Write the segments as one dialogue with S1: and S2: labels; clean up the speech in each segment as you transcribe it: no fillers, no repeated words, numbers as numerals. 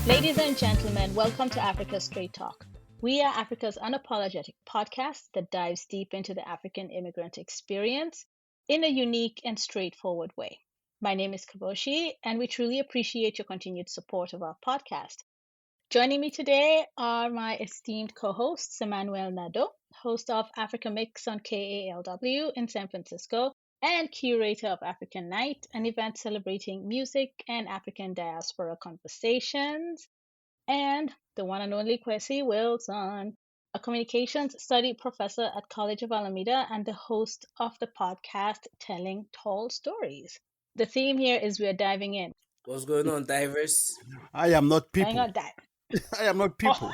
S1: Ladies and gentlemen, welcome to Africa Straight Talk. We are Africa's unapologetic podcast that dives deep into the African immigrant experience in a unique and straightforward way. My name is Kaboshi, and we truly appreciate your continued support of our podcast. Joining me today are my esteemed co-hosts, Emmanuel Nadeau, host of Africa Mix on KALW in San Francisco, and curator of African Night, an event celebrating music and African diaspora conversations, and the one and only Kwesi Wilson, a communications study professor at College of Alameda and the host of the podcast Telling Tall Stories. The theme here is we're diving in.
S2: What's going on, divers?
S3: I am not people.
S1: Hang on, dive.
S3: I am not people.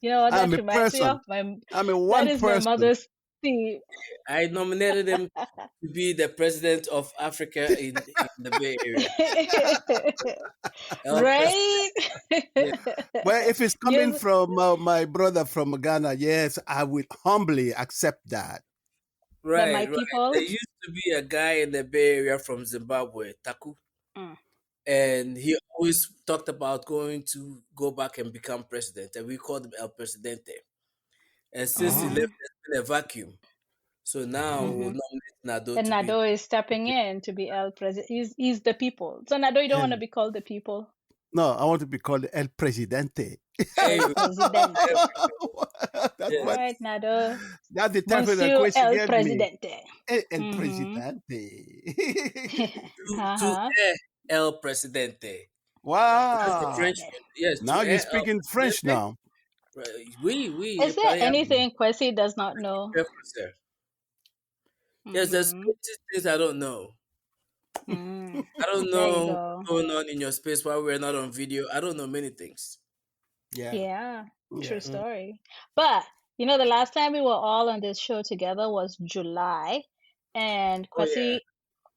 S1: You know what that
S3: I'm a
S1: reminds me
S3: person.
S1: of?
S3: I'm a one
S1: That is
S3: person.
S1: my mother's theme.
S2: I nominated him to be the president of Africa in the Bay Area.
S1: Right?
S3: Well, if it's coming
S1: Yes.
S3: from my brother from Ghana, yes, I will humbly accept that.
S2: Right,
S1: my
S2: right.
S1: people-
S2: There used to be a guy in the Bay Area from Zimbabwe, Taku,
S1: Mm.
S2: and he always talked about going to go back and become president, and we called him El Presidente. And since he
S3: Oh.
S2: left, there's been a vacuum. So now we'll nominate Nado
S1: And
S2: to
S1: Nado is stepping in to be El President. He's the people. So Nado, you don't want to be called the people.
S3: No, I want to be called El Presidente.
S2: Hey,
S1: President.
S3: That's
S2: Yeah.
S1: All
S3: what.
S1: right, Nado.
S3: That's the title that
S1: Monsieur
S3: Kwesi
S1: El
S3: gave me.
S1: Presidente.
S3: El
S1: Mhm.
S3: Presidente.
S1: Uh-huh.
S2: El Presidente.
S3: Wow.
S2: That's the French. Yes.
S3: Now
S2: to
S3: you're
S2: El
S3: speaking French
S2: Presidente.
S3: now.
S2: Right. Oui.
S1: Is there anything Kwesi does not know?
S2: Sir. Yes, there's
S1: Mhm.
S2: things I don't know.
S1: Mm.
S2: I don't
S1: There you
S2: know
S1: go.
S2: what's going on in your space while we're not on video. I don't know many things.
S3: Yeah.
S1: Yeah,
S3: Yeah.
S1: true story. But you know, the last time we were all on this show together was July, and
S2: Oh,
S1: Kwesi
S2: yeah.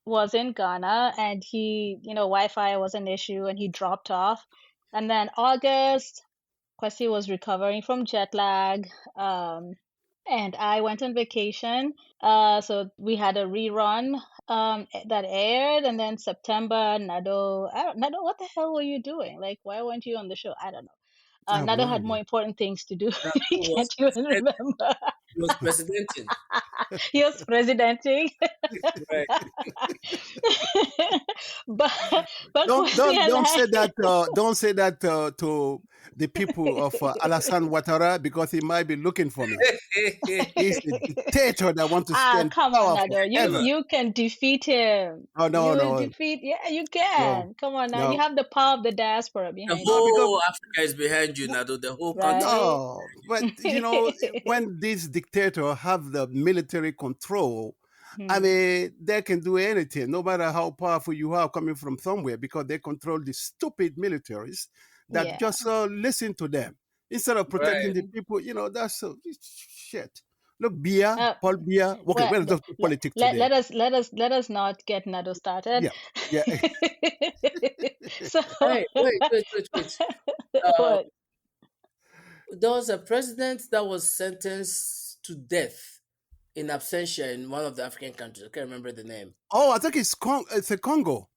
S1: was in Ghana, and he, Wi-Fi was an issue, and he dropped off. And then August, Kwesi was recovering from jet lag, and I went on vacation. So we had a rerun that aired, and then September, Nado, what the hell were you doing? Like, why weren't you on the show? I don't know.
S3: I have
S1: Nado
S3: no
S1: had
S3: idea.
S1: more important things to do.
S2: Nado
S1: He
S2: was
S1: can't even remember.
S2: He was presidenting.
S1: He was presidenting.
S2: Right.
S1: but
S3: Don't
S1: Kwesi and I-
S3: say that. Don't say that to the people of Alassane Ouattara, because he might be looking for me. He's the dictator that wants to spend
S1: come
S3: power
S1: on, Nado.
S3: forever.
S1: You can defeat him.
S3: Oh, no,
S1: You will
S3: no.
S1: defeat. Yeah, you can. Come on now.
S3: no.
S1: You have the power of the diaspora
S2: The
S1: behind you.
S2: whole Africa is behind you, Nado. The whole
S1: Right.
S2: country.
S3: No, but you know, when these dictators have the military control, I mean, they can do anything, no matter how powerful you are coming from somewhere, because they control the stupid militaries that
S1: Yeah.
S3: just listen to them instead of protecting the
S2: Right.
S3: people. You know, that's shit. Look, Biya, Paul Biya. Okay,
S1: Well,
S3: well, just politics
S1: let
S3: today.
S1: let us not get Nado started.
S3: Yeah.
S1: So
S2: Hey, wait.
S1: what?
S2: There was a president that was sentenced to death in absentia in one of the African countries. I can't remember the name.
S3: Oh, I think it's a Congo.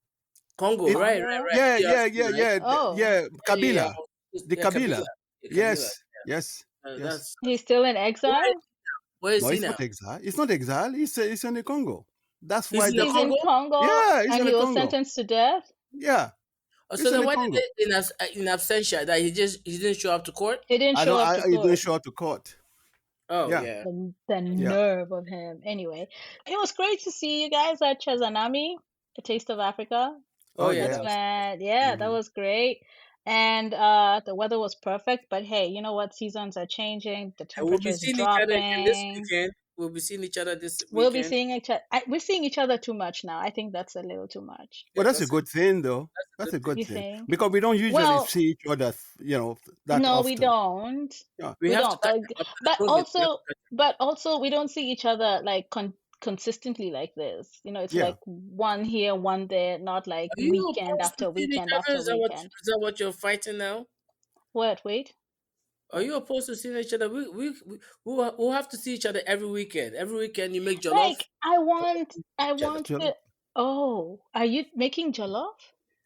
S2: Congo,
S3: It-
S2: right.
S3: Yeah.
S1: Oh.
S3: Kabila. The
S2: Yeah,
S3: Kabila. Yes.
S2: Yes.
S3: Yes.
S1: He's still in exile?
S2: Where is
S3: No,
S2: he
S3: it's
S2: now?
S3: not exile. It's not exile. It's in the Congo. That's
S2: He's
S3: why
S2: in the
S1: He's
S2: Congo?
S1: in Congo?
S3: Yeah, he's
S1: and
S3: in
S1: he
S3: the
S1: was
S3: Congo.
S1: sentenced to death?
S3: Yeah.
S2: Oh,
S3: He's
S2: so
S3: in
S2: then
S3: the
S2: why
S3: Congo.
S2: did they in absentia that he didn't show up to court?
S1: He didn't show up to
S3: He
S1: court.
S3: didn't show up to court.
S2: Oh
S3: Yeah.
S2: yeah.
S1: The nerve of him. Anyway, it was great to see you guys at Chazanami, A Taste of Africa.
S2: Oh, yeah.
S3: yeah.
S2: that was-
S1: That was great. And the weather was perfect. But hey, you know what? Seasons are changing. The
S2: And we'll
S1: temperature
S2: be
S1: is
S2: seeing each other again this
S1: dropping.
S2: weekend. We'll be seeing each other this
S1: We'll
S2: weekend.
S1: be seeing each other. We're seeing each other too much now. I think that's a little too much.
S3: Well, that's a
S2: that's
S3: good thing, though.
S2: that's
S3: That's a good
S1: You
S3: thing.
S1: think?
S3: Because we don't usually
S1: Well-
S3: see each other, that
S1: No,
S3: often.
S1: we don't.
S3: Yeah.
S2: We
S1: We
S2: have
S1: don't.
S2: to catch
S1: But,
S2: up.
S1: but
S2: Don't
S1: also, but also, we don't see each other like consistently like this. It's
S3: Yeah.
S1: like one here, one there, not like
S2: Are you
S1: weekend
S2: opposed to
S1: after
S2: seeing each
S1: weekend
S2: other?
S1: after weekend.
S2: Is that what you're fighting now?
S1: What? Wait.
S2: Are you opposed to seeing each other? We'll have to see each other every weekend. Every weekend you make jollof.
S1: Like I want
S3: Jollof.
S1: to. Oh, are you making jollof?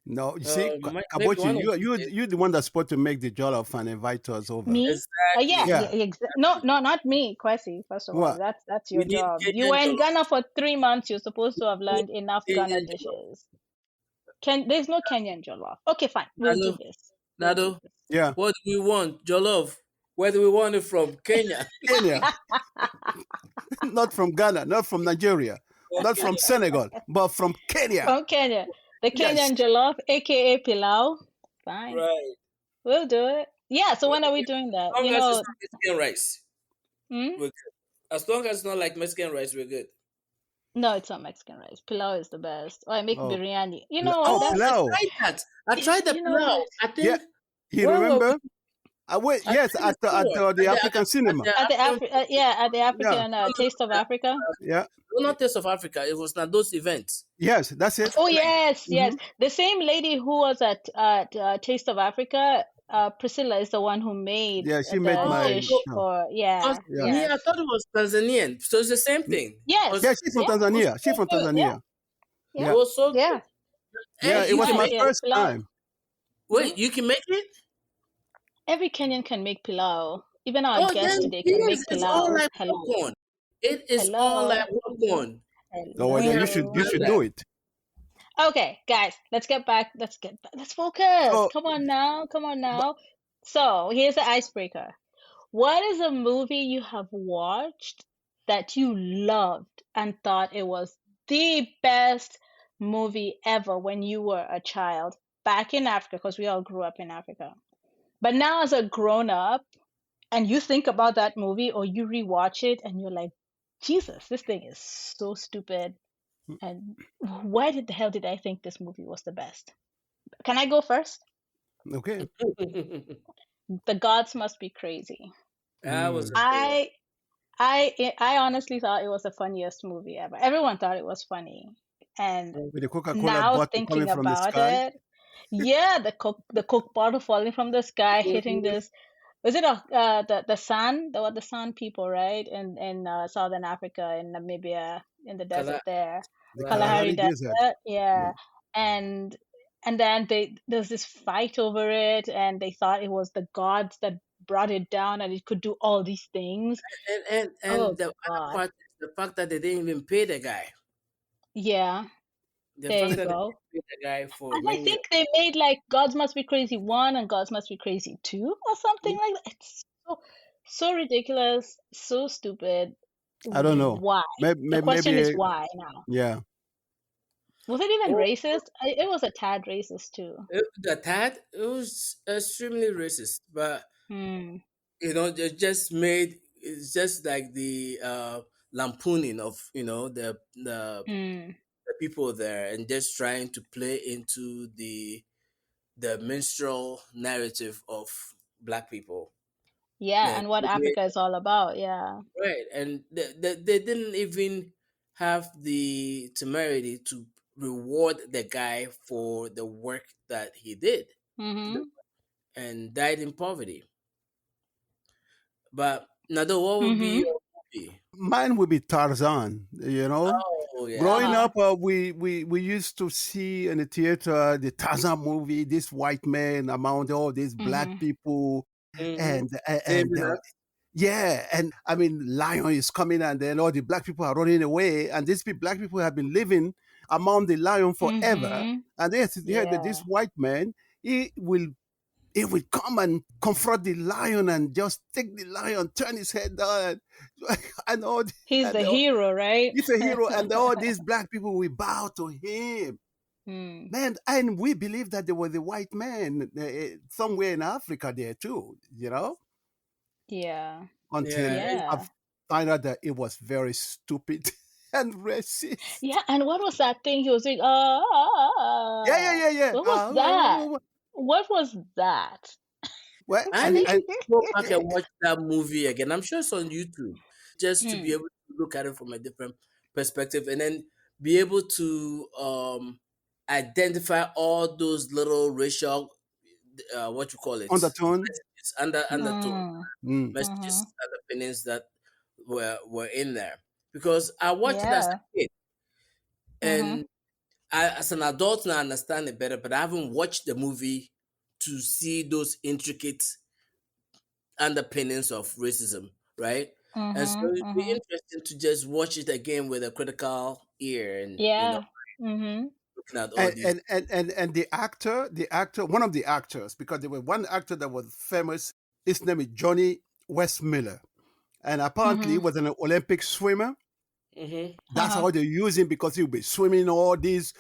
S3: No, you see,
S2: Maybe
S3: Kabochi,
S2: one of these days.
S3: you're the one that's supposed to make the jollof and invite us over.
S1: Me? Yeah,
S2: Exactly.
S3: Yeah.
S1: yeah, no,
S2: Exactly.
S1: no, not me, Kwesi. First of all,
S3: What?
S1: that's
S2: We
S1: your
S2: need
S1: job. You
S2: Kenyan
S1: were in
S2: jollof.
S1: Ghana for 3 months. You're supposed to have
S2: We
S1: learned enough
S2: need
S1: Ghana
S2: Kenyan jollof.
S1: dishes. There's no Kenyan jollof. Okay, fine. We'll do
S2: Nado,
S1: this. We'll do
S2: Nado,
S1: this.
S3: Yeah.
S2: what do we want? Jollof. Where do we want it from? Kenya.
S3: Kenya, not from Ghana, not from Nigeria,
S2: From
S3: not from
S2: Kenya.
S3: Senegal, but from Kenya.
S1: From Kenya, the
S3: Yes.
S1: Kenyan jollof, aka pilau. Fine,
S2: Right.
S1: we'll do it. Yeah. So when are we doing
S2: As
S1: that?
S2: long as it's not Mexican rice,
S1: Hmm?
S2: we're good. As long as it's not like Mexican rice, we're good.
S1: No, it's not Mexican rice. Pilau is the best. Or I make
S3: Oh,
S1: biryani. You know what?
S3: oh,
S2: Oh,
S1: That's
S2: I
S3: pilau.
S2: tried that. I tried the
S1: you know
S2: pilau.
S1: what?
S2: I
S3: Yeah.
S2: think,
S3: You
S2: where were we?
S3: remember? I went.
S2: I
S3: Yes,
S2: tried it
S3: at
S2: before.
S3: the African cinema.
S2: At the African,
S1: At the
S3: Yeah.
S1: African Taste of Africa.
S3: Yeah.
S2: no, not Taste of Africa. It was not those events.
S3: Yes, that's it.
S1: Oh
S2: Like,
S1: yes,
S3: Hmm.
S1: yes. The same lady who was at Taste of Africa, Priscilla is the one who made
S3: Yeah, she made
S1: the
S2: oh,
S3: my.
S1: dish
S2: so,
S1: for.
S2: because
S1: Yeah,
S3: Yeah.
S2: me,
S1: yes,
S2: I thought it was Tanzanian. So it's the same thing.
S1: yes,
S3: Yeah,
S2: Because
S3: she's from
S1: yeah,
S2: it was
S3: Tanzania. She's
S2: so
S3: from
S2: good.
S1: yeah,
S3: Tanzania.
S1: yeah,
S2: It
S3: Yeah.
S2: was so
S1: yeah.
S2: good.
S3: Yeah,
S2: And
S3: it
S2: you
S3: was
S2: can
S3: my
S1: Pilau,
S2: make
S1: yes,
S3: first
S1: pilau.
S3: time.
S2: wait, you can make it?
S1: Every Kenyan can make pilau. Even our
S2: Oh,
S1: guest
S2: then
S1: today can
S2: yes,
S1: make
S2: it's all
S1: pilau.
S2: like
S1: Hello,
S2: popcorn. It is all
S1: hello,
S2: like popcorn.
S3: No, well,
S2: We
S3: then
S2: have to
S1: hello.
S3: you
S2: plan
S3: should
S2: that.
S3: do it.
S1: Okay, guys, let's get back. Let's focus.
S3: So,
S1: Come on now. Come on
S3: but,
S1: now. So here's the icebreaker. What is a movie you have watched that you loved and thought it was the best movie ever when you were a child back in Africa? Because we all grew up in Africa. But now, as a grown up, and you think about that movie or you rewatch it and you're like, Jesus, this thing is so stupid. And why the hell did I think this movie was the best? Can I go first?
S3: okay.
S1: The Gods Must Be Crazy.
S2: That was
S3: Mm.
S2: a good one.
S1: I honestly thought it was the funniest movie ever. Everyone thought it was funny. And
S3: With the Coca-Cola
S1: now
S3: bottle coming
S1: thinking
S3: from the
S1: about
S3: sky.
S1: it, yeah, the Coke bottle falling from the sky, hitting
S2: Mhm.
S1: this. Was it the San? There were the San people, right? In Southern Africa, in Namibia, in the desert
S2: Kala-
S1: there,
S3: The
S2: Right.
S1: Kalahari
S3: Kalahari Desert.
S1: Desert.
S3: Yeah.
S1: Yeah, and and then there's this fight over it, and they thought it was the gods that brought it down, and it could do all these things.
S2: And
S1: Oh
S2: the other
S1: God,
S2: part is the fact that they didn't even pay the guy.
S1: yeah.
S2: The
S1: There
S2: fact
S1: you
S2: that they
S1: go.
S2: didn't pay the guy for
S1: And I
S2: making
S1: think they made like Gods Must Be Crazy 1 and Gods Must Be Crazy 2 or something
S2: it.
S1: like that. It's so ridiculous, so stupid.
S3: I don't know.
S1: Why? The question is
S3: Maybe.
S1: why now.
S3: Yeah.
S1: Was it even
S2: Oh,
S1: racist? It was a tad racist too.
S2: the tad, it was extremely racist, but
S1: Hmm.
S2: they just made it's just like the lampooning of
S1: Hmm.
S2: the people there and just trying to play into the minstrel narrative of black people.
S1: Yeah,
S2: And
S1: and what
S2: they made,
S1: Africa is all about. Yeah.
S2: right, and they didn't even have the temerity to reward the guy for the work that he did
S1: Mm-hmm.
S2: and died in poverty. But Nado, what would be
S1: Mm-hmm.
S2: your movie?
S3: Mine would be Tarzan.
S2: Oh yeah.
S3: Growing
S1: Uh-huh.
S3: up, we used to see in the theater the Tarzan movie. This white man among all these black
S1: Mm-hmm.
S3: people,
S2: Mm-hmm.
S3: and
S2: Saving us.
S3: yeah, and I mean, lion is coming, and then all the black people are running away, and these black people have been living among the lion forever,
S1: Mm-hmm.
S3: and they heard that this
S1: Yeah.
S3: white man he will come and confront the lion and just take the lion, turn his head down, and all,
S1: He's
S3: and
S1: the hero, right?
S3: he's a hero, and all these black people will bow to him.
S1: Hmm.
S3: Man, and we believe that there was a white man somewhere in Africa there too,
S1: Yeah.
S3: until
S2: Yeah.
S3: I
S1: Yeah.
S3: find out that it was very stupid and racist.
S1: Yeah, and what was that thing he was doing?
S3: Yeah.
S1: What was that? What was that?
S3: Well,
S2: I need to go back and watch that movie again. I'm sure it's on YouTube just to be
S1: Hmm.
S2: able to look at it from a different perspective, and then be able to identify all those little racial, what you call it,
S3: Undertone.
S2: messages, undertone
S1: Mm.
S3: Mm.
S1: Mm-hmm.
S2: messages, underpinnings that were in there. Because I watched it as
S1: Yeah.
S2: a kid,
S1: Mm-hmm.
S2: and as an adult now, I understand it better. But I haven't watched the movie to see those intricate underpinnings of racism, right? And so
S1: Mm-hmm.
S2: it'd be
S1: Mm-hmm.
S2: interesting to just watch it again with a critical ear, and
S1: Yeah. Mm-hmm.
S2: looking at all
S3: and
S2: these.
S3: and the actor, one of the actors, because there was one actor that was famous. His name is Johnny Westmiller, and apparently he
S1: Mm-hmm.
S3: was an Olympic swimmer.
S2: Hmm.
S3: That's
S1: Uh-huh.
S3: how they use him, because he'll be swimming in all these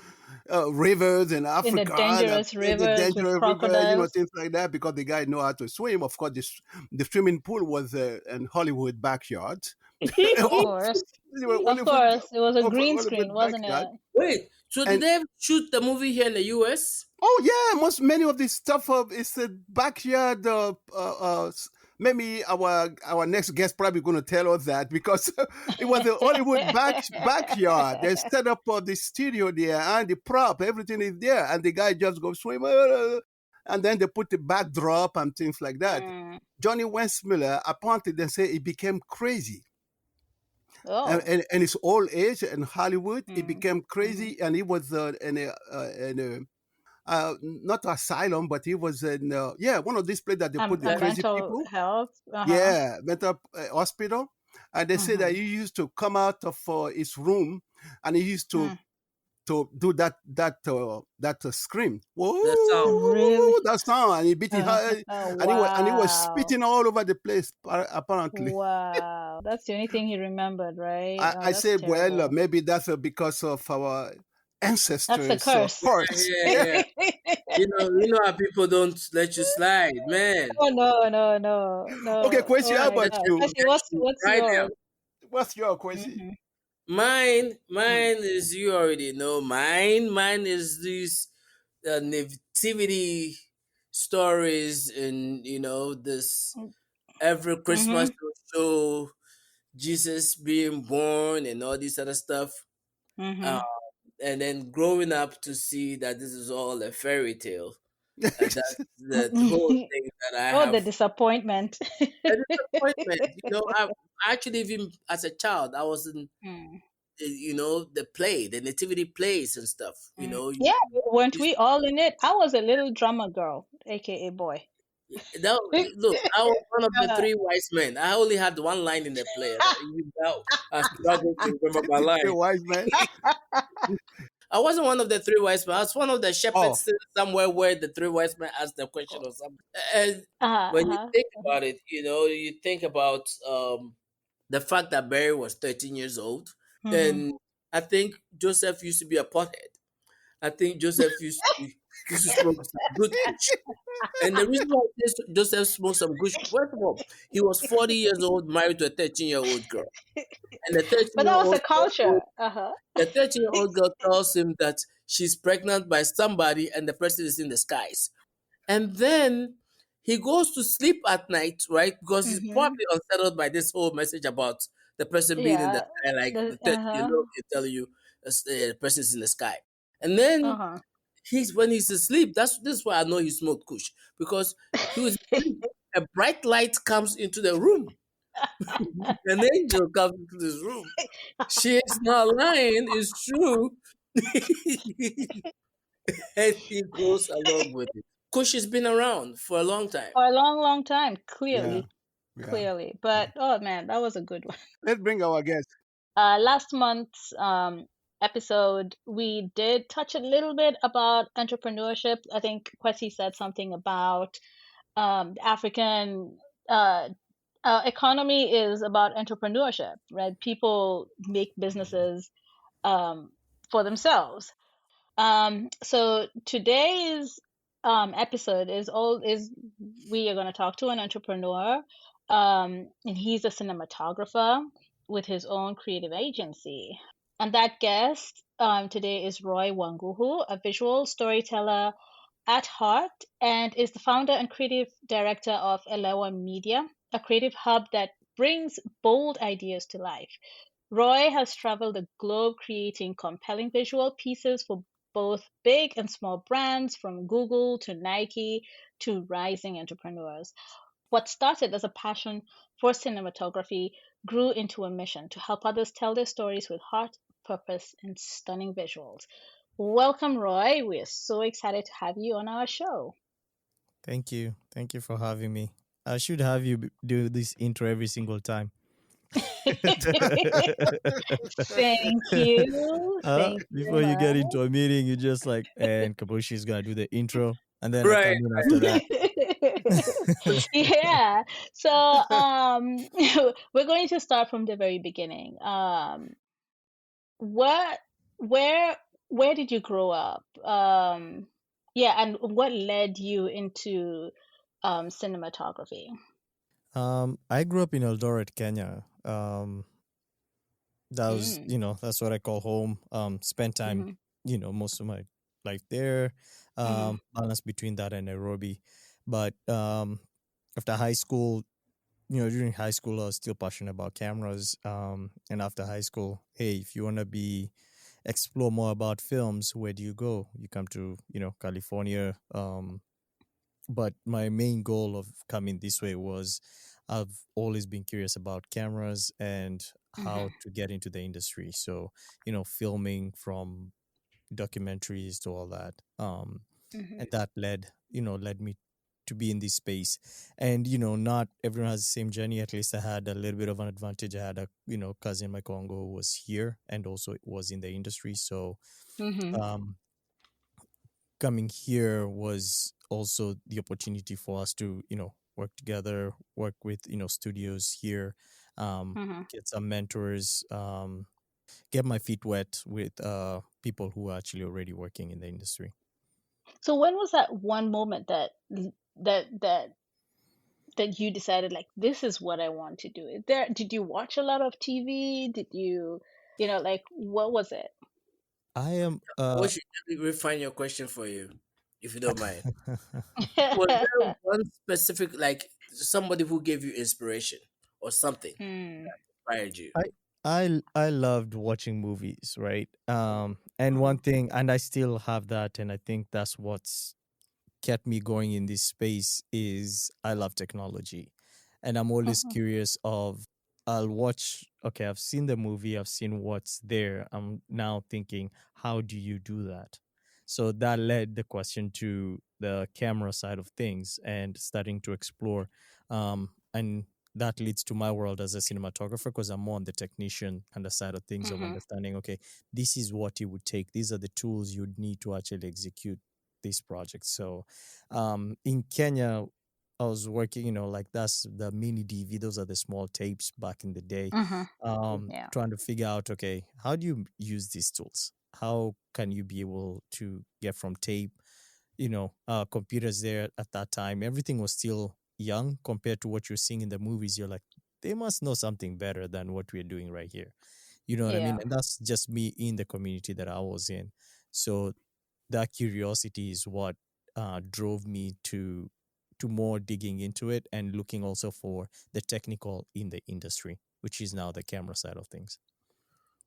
S3: rivers in
S1: In the
S3: Africa,
S1: dangerous
S3: in the
S1: rivers with
S3: dangerous river,
S1: crocodiles.
S3: things like that, because the guy know how to swim. Of course, the swimming pool was in Hollywood backyard.
S1: Of course. Of
S3: Hollywood,
S1: course. It was a green screen,
S3: Hollywood
S1: wasn't
S3: backyard.
S1: it?
S2: Wait, so did
S3: And
S2: they ever shoot the movie here in the US?
S3: oh yeah, many of this stuff is a backyard. Maybe our next guest probably going to tell us that, because it was the Hollywood backyard. They set up the studio there, and the prop, everything is there, and the guy just goes swim, and then they put the backdrop and things like that.
S1: Mm.
S3: Johnny Westmiller, apparently they say he became crazy.
S1: Oh.
S3: And his old age in Hollywood, he
S1: Mm.
S3: became
S1: Mm-hmm.
S3: crazy, and he was in a not asylum, but he was in one of these places that they put the
S1: A
S2: Mental.
S3: crazy
S1: mental
S3: people.
S1: health. Uh-huh.
S3: Yeah, mental hospital. And they say that
S1: Mm-hmm.
S3: he used to come out of his room, and he used
S1: Mm.
S3: to do that scream.
S2: The sound.
S1: Really?
S3: Whoa, that sound, and he beat it high,
S1: Oh,
S3: and he was
S1: wow.
S3: spitting all over the place. Apparently,
S1: Wow. That's the only thing he remembered, right? Oh,
S3: I
S1: that's
S3: say, well,
S1: terrible.
S3: maybe that's because of our
S1: That's the
S3: ancestors'
S1: curse.
S3: curse.
S2: Yeah,
S3: Yeah.
S2: yeah. You know how people don't let you slide, man.
S1: Oh no, no, no,
S3: Okay,
S1: no.
S3: Kwesi,
S1: Oh
S3: how
S1: my
S3: about
S2: Let
S1: God.
S3: you?
S2: you,
S1: Percy,
S2: let
S1: what's
S2: you
S1: what's
S2: ride
S1: yours?
S2: them.
S3: What's your Kwesi?
S1: Mm-hmm.
S2: Mine,
S1: Mm.
S2: mine is, you already know. Mine is these nativity stories, and this every Christmas
S1: Mm-hmm.
S2: will show Jesus being born and all this other stuff. Uh,
S1: Mm-hmm.
S2: and then growing up to see that this is all a fairy tale. That's the whole thing that I
S1: Oh, the
S2: have.
S1: disappointment.
S2: A disappointment. I actually, even as a child, I was in,
S1: Mm.
S2: the nativity plays and stuff.
S1: Mm. Yeah, weren't
S2: You
S1: we all in it? I was a little drummer girl, aka boy.
S2: that, look, I was one of the
S1: Uh,
S2: three wise men. I only had one line in the play, and even now I struggle to remember my
S3: The
S2: line.
S3: wise man.
S2: I wasn't one of the three wise men. I was one of the shepherds
S3: Oh,
S2: sitting somewhere where the three wise men asked the question or something. And when you
S1: uh-huh.
S2: think about it, you think about the fact that Barry was 13 years old,
S1: Mm-hmm.
S2: and I think Joseph used to be a pothead. I think Joseph used to smoke some good kush. And the reason why Joseph smoked some kush, first of all, he was 40 years old, married to a 13-year-old girl. And the 13
S1: But
S2: year
S1: that was
S2: old
S1: a culture. Uh-huh.
S2: the 13-year-old girl tells him that she's pregnant by somebody and the person is in the skies. And then he goes to sleep at night, right? Because he's
S1: Mm-hmm.
S2: probably unsettled by this whole message about the person being in the
S1: Yeah.
S2: sky, like
S1: The, uh-huh.
S2: they tell you the person is in the sky. And then
S1: Uh-huh.
S2: when he's asleep, this is why I know he smoked kush, because he was asleep. A bright light comes into the room. An angel comes into this room. She is not lying, it's true. And he goes along with it. Kush has been around for a long time.
S1: For a long, long time,
S3: yeah,
S1: clearly.
S3: yeah.
S1: Clearly. But oh man, that was a good one.
S3: Let's bring our guest.
S1: Last month's episode, we did touch a little bit about entrepreneurship. I think Kwesi said something about the African economy is about entrepreneurship, right? People make businesses for themselves. So today's episode is we are going to talk to an entrepreneur, and he's a cinematographer with his own creative agency. And that guest today is Roy Wanguhu, a visual storyteller at heart, and is the founder and creative director of Elewa Media, a creative hub that brings bold ideas to life. Roy has traveled the globe creating compelling visual pieces for both big and small brands, from Google to Nike to rising entrepreneurs. What started as a passion for cinematography grew into a mission to help others tell their stories with heart, purpose, and stunning visuals. Welcome, Roy. We are so excited to have you on our show.
S4: Thank you. Thank you for having me. I should have you do this intro every single time.
S1: Thank you. Thank you
S4: Before you get
S1: much.
S4: into a meeting, you just like, and Kabushi is going to do the intro. And then I
S2: Right.
S4: come in after that.
S1: Yeah. So we're going to start from the very beginning. What where where did you grow up? Yeah, and what led you into cinematography?
S4: I grew up in Eldoret, Kenya. That was,
S1: Mm.
S4: that's what I call home. Spent time,
S1: Mm-hmm.
S4: most of my life there.
S1: Mm-hmm.
S4: Balance between that and Nairobi. But after high school, during high school, I was still passionate about cameras. And after high school, hey, if you want to explore more about films, where do you go? You come to, California. But my main goal of coming this way was I've always been curious about cameras and
S1: Mm-hmm.
S4: how to get into the industry. So, filming from documentaries to all that.
S1: Mm-hmm.
S4: And that led me to be in this space. And not everyone has the same journey. At least I had a little bit of an advantage. I had a cousin, my Congo, who was here and also was in the industry. So
S1: Mm-hmm.
S4: um coming here was also the opportunity for us to work together, work with studios here,
S1: Mm-hmm.
S4: get some mentors, get my feet wet with people who are actually already working in the industry.
S1: So when was that one moment that that that you decided, like, this is what I want to do? Did you watch a lot of TV? Did you, like, what was it?
S4: I am
S2: What should we refine your question for you, if you don't mind? Was there one specific, like somebody who gave you inspiration or something
S1: Hmm.
S2: inspired you?
S4: I I loved watching movies, right? And
S1: Uh-huh.
S4: one thing, and I still have that, and I think that's what's kept me going in this space is I love technology, and I'm always
S1: Uh-huh.
S4: curious of I'll watch, okay, I've seen the movie, I've seen what's there. I'm now thinking, how do you do that? So that led the question to the camera side of things and starting to explore. And that leads to my world as a cinematographer because I'm more on the technician and the side of things of
S1: Mhm.
S4: understanding, okay, this is what it would take. These are the tools you'd need to actually execute this project. So in Kenya, I was working, like that's the mini DV, those are the small tapes back in the day.
S1: Mhm. Yeah.
S4: Trying to figure out, okay, how do you use these tools? How can you be able to get from tape, computers there at that time? Everything was still young compared to what you're seeing in the movies. You're like, they must know something better than what we're doing right here. You know what I mean?
S1: Yeah.
S4: And that's just me in the community that I was in. So that curiosity is what drove me to more digging into it and looking also for the technical in the industry, which is now the camera side of things.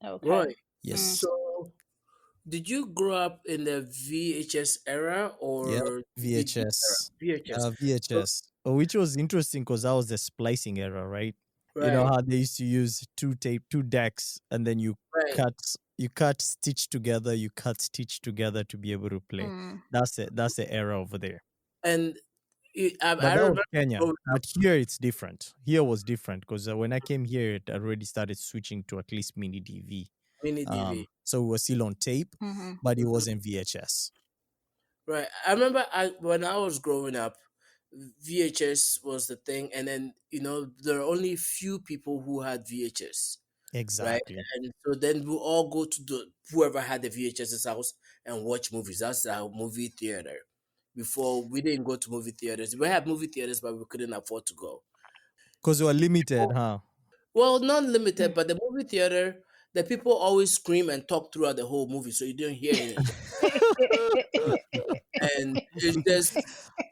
S1: Okay.
S2: Right.
S1: Mm.
S4: Yes.
S2: So, did you grow up in the VHS era
S4: Yep.
S2: or DVD era?
S4: VHS.
S2: VHS. So,
S4: VHS. Oh, which was interesting because that was the splicing era, right? You know
S2: right,
S4: how they used to use two decks, and then
S2: right.
S4: you cut stitch together to be able to play.
S1: Mm.
S4: That's it. That's the era over there.
S2: And I
S4: But that was
S2: remember
S4: Kenya.
S2: growing up
S4: But here it's different. Here was different because when I came here, it already started switching to at least mini DV.
S2: mini DV.
S4: So we were still on tape,
S1: Mhm.
S4: but it
S2: Mhm.
S4: wasn't VHS.
S2: Right. I remember when I was growing up, VHS was the thing, and then there are only few people who had VHS, right?
S4: Exactly.
S2: And so then we all go to whoever had the VHS's house and watch movies. That's our movie theater. Before we didn't go to movie theaters. We had movie theaters, but we couldn't afford to go.
S4: Because we were limited,
S2: People,
S4: huh?
S2: well, not limited,
S1: Mm.
S2: but the movie theater, the people always scream and talk throughout the whole movie, so you don't hear anything. And it's just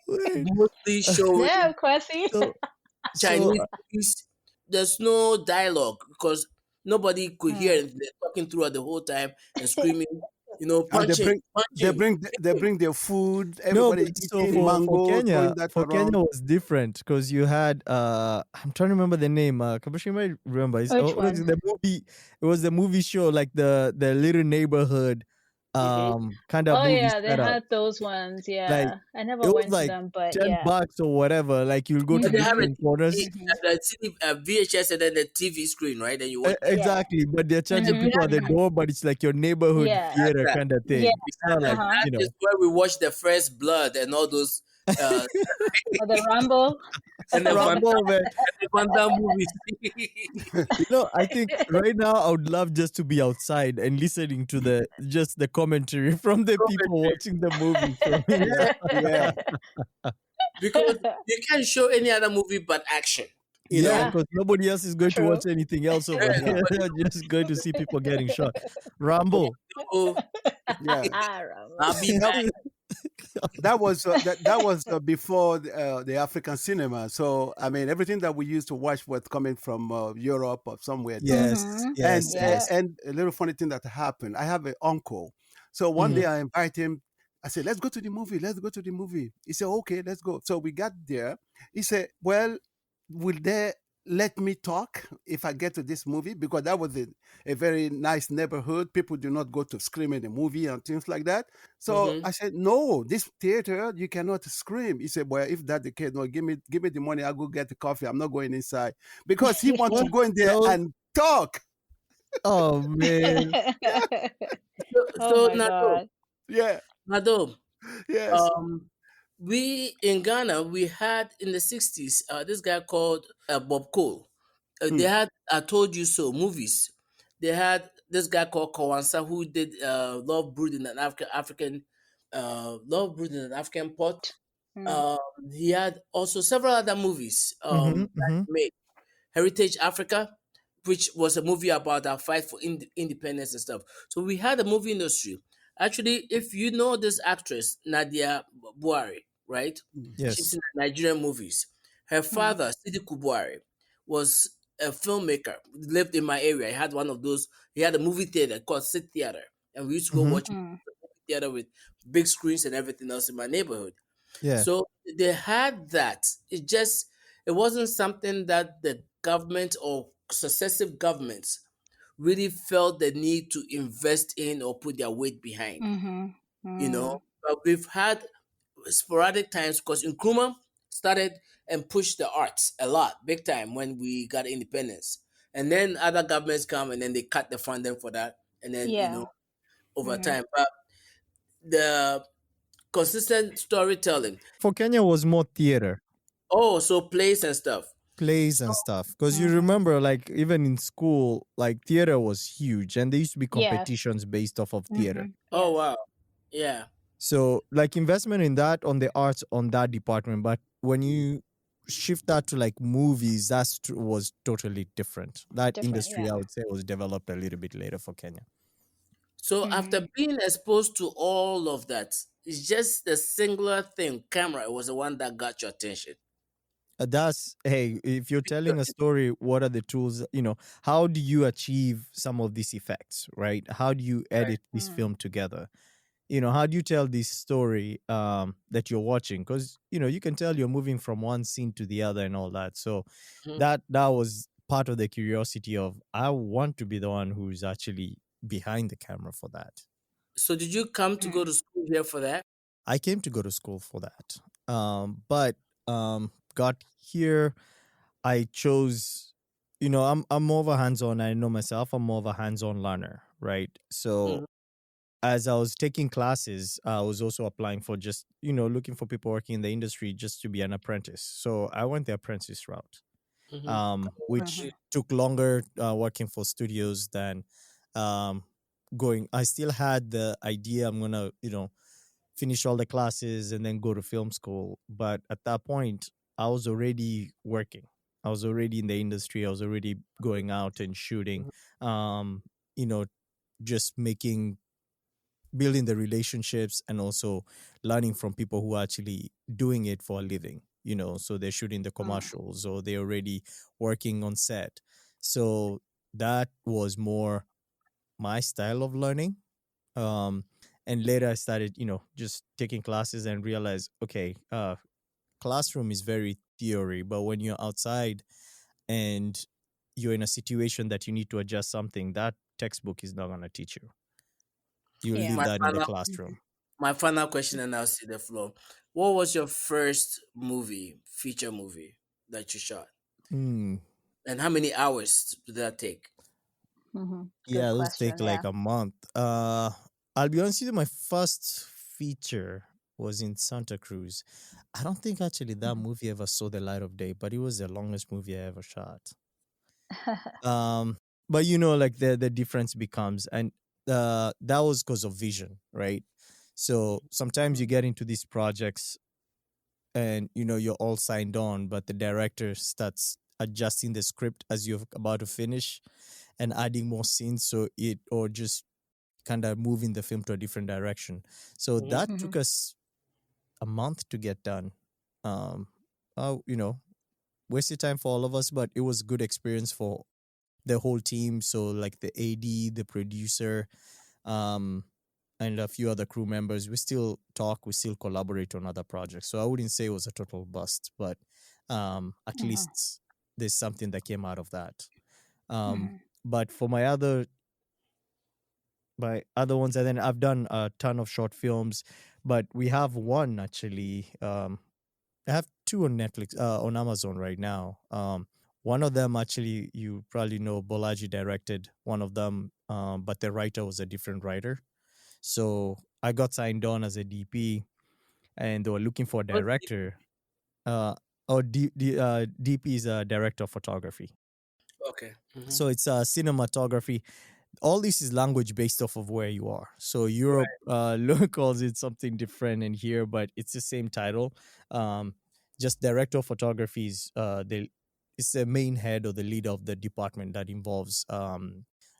S4: Wait.
S2: mostly
S1: Yeah,
S2: showing
S1: of course.
S4: so so
S2: Chinese movies. There's no dialogue because Nobody could hear
S1: Mm.
S2: it. They're talking throughout the whole time and screaming,
S3: And
S2: punching, punching.
S3: they bring their food.
S4: No,
S3: Everybody
S4: but so
S3: eating
S4: for
S3: mango,
S4: Kenya,
S3: throwing that
S4: for Kenya
S3: around.
S4: was different because you had I'm trying to remember the name. Kabashi might remember.
S1: Which
S4: Was
S1: one?
S4: it the movie? It was the movie show like the little neighborhood kind of
S1: Oh
S4: movie
S1: yeah, they
S4: setup.
S1: had those ones.
S4: Like
S1: Yeah, I
S4: it
S1: never
S4: was
S1: went to
S4: like
S1: them, but yeah.
S4: $10 or whatever. Like you'll go to
S2: And they
S1: Mm-hmm.
S2: have
S4: different corners.
S1: Mm-hmm.
S2: a VHS and then the TV screen, right? And you watch it.
S1: Yeah.
S4: Exactly, but they're charging
S2: And we
S1: Mm-hmm.
S4: people
S2: had
S4: at the
S1: Mm-hmm.
S4: door, but it's like your neighborhood
S1: Yeah.
S2: that.
S4: theater
S2: That.
S4: kind of
S1: Yeah.
S4: thing. It's not
S2: That.
S4: like,
S1: Uh-huh.
S2: That is where we watched the first blood and all those uh,
S1: Or the Rumble.
S2: and the
S4: Rambo, man.
S2: Van Damme movies.
S4: I think right now I would love just to be outside and listening to the commentary from the people watching the movie. So
S3: Yeah, yeah,
S2: Because you can't show any other movie but action. You
S4: yeah,
S2: know,
S1: Yeah.
S4: because nobody else is going to watch
S1: True.
S4: anything else over
S2: Yeah,
S4: there. They're just going to see people getting shot. Rambo.
S2: so
S3: yeah.
S1: Rumble.
S2: I'll be
S3: That,
S2: back.
S3: that was before the African cinema. So I mean, everything that we used to watch was coming from Europe or somewhere there.
S4: Yes,
S1: Mm-hmm.
S4: yes,
S1: Yeah.
S4: yes.
S3: And a little funny thing that happened. I have an uncle. So one
S4: Mhm.
S3: day I invite him. I said, "Let's go to the movie. Let's go to the movie." He said, "Okay, let's go." So we got there. He said, "Well, will they let me talk if I get to this movie?" Because that was a very nice neighborhood. People do not go to scream in the movie and things like that. So
S2: Mm-hmm.
S3: I said, "No, this theater you cannot scream." He said, "Well, if that's the case, no, give me the money. I'll go get the coffee. I'm not going inside," because he wants to
S4: What?
S3: go in there
S4: That was,
S3: and talk.
S4: oh man.
S2: So,
S1: Oh my
S2: Nado,
S1: God.
S3: Yeah.
S2: Nado,
S3: Yes.
S2: um, we in Ghana we had in the 60s this guy called Bob Cole. They
S3: Hmm.
S2: had I Told You So movies. They had this guy called Kawansa who did Love Brewed in an African Love Brewed in an African Pot.
S1: Mm.
S2: Um, he had also several other movies
S4: Mm-hmm,
S2: that
S4: mm-hmm.
S2: he made. Heritage Africa, which was a movie about our fight for independence and stuff. So we had a movie industry. Actually, if you know this actress, Nadia Buari, right? She's
S4: Yes.
S2: in Nigerian movies. Her
S1: Mm.
S2: father, Sidi Kubuari, was a filmmaker, lived in my area. He had one of those, he had a movie theater called Sit Theater. And we used to go
S4: Mm-hmm.
S2: watch
S1: Mm.
S2: the movie theater with big screens and everything else in my neighborhood.
S4: Yeah.
S2: So they had that. It wasn't something that the government or successive governments really felt the need to invest in or put their weight behind.
S1: Mm-hmm.
S2: You
S1: Mm.
S2: know, but we've had sporadic times because Nkrumah started and pushed the arts a lot, big time when we got independence. And then other governments come and then they cut the funding for that. And then,
S1: Yeah.
S2: over
S1: Mm-hmm.
S2: time. But the consistent storytelling.
S4: For Kenya was more theater,
S2: Oh, so plays and stuff.
S4: plays and stuff. Because you
S1: Mm-hmm.
S4: remember, like even in school, like theater was huge, and there used to be
S1: Yes.
S4: competitions based off of theater.
S1: Mm-hmm.
S2: Oh,
S1: Yes.
S2: wow. Yeah.
S4: So like investment in that on the arts on that department, but when you shift that to like movies, was totally different. That
S1: Different.
S4: industry,
S1: Yeah.
S4: I would say, was developed a little bit later for Kenya.
S2: So
S1: Mm-hmm.
S2: after being exposed to all of that, it's just the singular thing, camera was the one that got your attention.
S4: That's hey, if you're telling a story, what are the tools? How do you achieve some of these effects, right? How do you edit this
S1: Mm.
S4: film together? How do you tell this story that you're watching? Because you can tell you're moving from one scene to the other and all that. So
S2: Mhm.
S4: that was part of the curiosity of I want to be the one who's actually behind the camera for that.
S2: So did you come to go
S1: Mm.
S2: to school here for that?
S4: I came to go to school for that, but got here. I chose, I'm more of a hands-on. I know myself. I'm more of a hands-on learner, right? So
S2: Mhm.
S4: as I was taking classes, I was also applying for just, looking for people working in the industry just to be an apprentice. So I went the apprentice route, which
S1: Mm-hmm.
S4: took longer working for studios than going. I still had the idea I'm gonna, finish all the classes and then go to film school. But at that point, I was already working. I was already in the industry. I was already going out and shooting. You know, just building the relationships and also learning from people who are actually doing it for a living. So they're shooting the commercials or they're already working on set. So that was more my style of learning. Um, and later I started, just taking classes and realized, okay, classroom is very theory, but when you're outside and you're in a situation that you need to adjust something, that textbook is not going to teach you. You
S1: Yeah.
S4: leave
S2: My
S4: that in the
S2: final
S1: Mhm.
S4: classroom.
S2: my final question, and I'll see the floor. What was your first feature movie that you shot?
S4: Hmm.
S2: And how many hours did that take?
S1: Good
S4: Yeah, those take
S1: question.
S4: like
S1: Yeah.
S4: a month. I'll be honest with you, my first feature was in Santa Cruz. I don't think actually that
S1: Mhm.
S4: movie ever saw the light of day, but it was the longest movie I ever shot. Um, but like the difference becomes, and that was because of vision, right? So sometimes you get into these projects and you're all signed on, but the director starts adjusting the script as you're about to finish and adding more scenes, so it or just kind of moving the film to a different direction. So
S2: Mhm.
S4: that
S1: Mhm.
S4: took us a month to get done. Um, wasted time for all of us, but it was good experience for the whole team. So like the AD, the producer, um, and a few other crew members. We still talk, we still collaborate on other projects. So I wouldn't say it was a total bust, but at
S1: Mhm.
S4: least there's something that came out of that. Um,
S1: Mhm.
S4: but for my other ones, and then I've done a ton of short films, but we have one actually. I have two on Netflix, on Amazon right now. One of them actually, you probably know, Bolaji directed one of them, but the writer was a different writer. So I got signed on as a DP, and they were looking for a
S2: What's
S4: director. DP is a director of photography.
S2: okay? Hmm.
S4: So it's cinematography. All this is language based off of where you are. So Europe calls it something different in here, but it's the same title. Um, just director of photography is it's the main head or the leader of the department that involves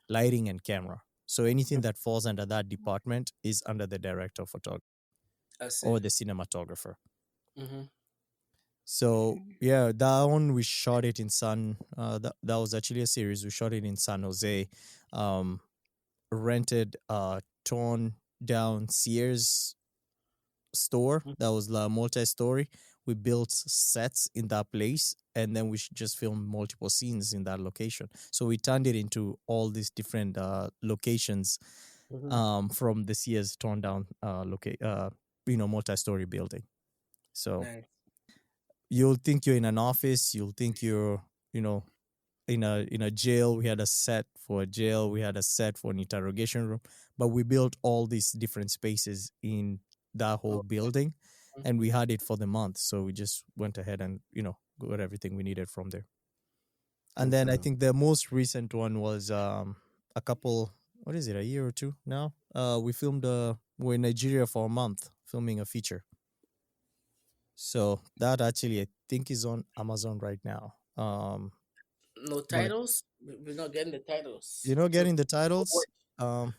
S4: lighting and camera. So anything that falls under that department is under the director of photography
S2: I see.
S4: or the cinematographer.
S2: Hmm.
S4: So yeah, that one we shot it in that was actually a series. We shot it in San Jose. Um, Rented a torn down Sears store that was multi-story. We built sets in that place, and then we just filmed multiple scenes in that location. So we turned it into all these different locations,
S2: Hmm.
S4: from the Sears torn down multi-story building. So
S2: Nice.
S4: you'll think you're in an office, you'll think you're you know in a jail. We had a set for a jail, we had a set for an interrogation room, but we built all these different spaces in that whole
S2: Oh,
S4: building, and we had it for the month. So we just went ahead and got everything we needed from there. And
S2: that's
S4: then I
S2: good.
S4: think the most recent one was a couple, what is it, a year or two now. We filmed we're in Nigeria for a month filming a feature. So that actually I think is on Amazon right now.
S2: No
S4: But
S2: titles. We're not getting the titles.
S4: you're not
S2: So
S4: getting the
S2: go
S4: titles.
S2: watch.
S4: Um,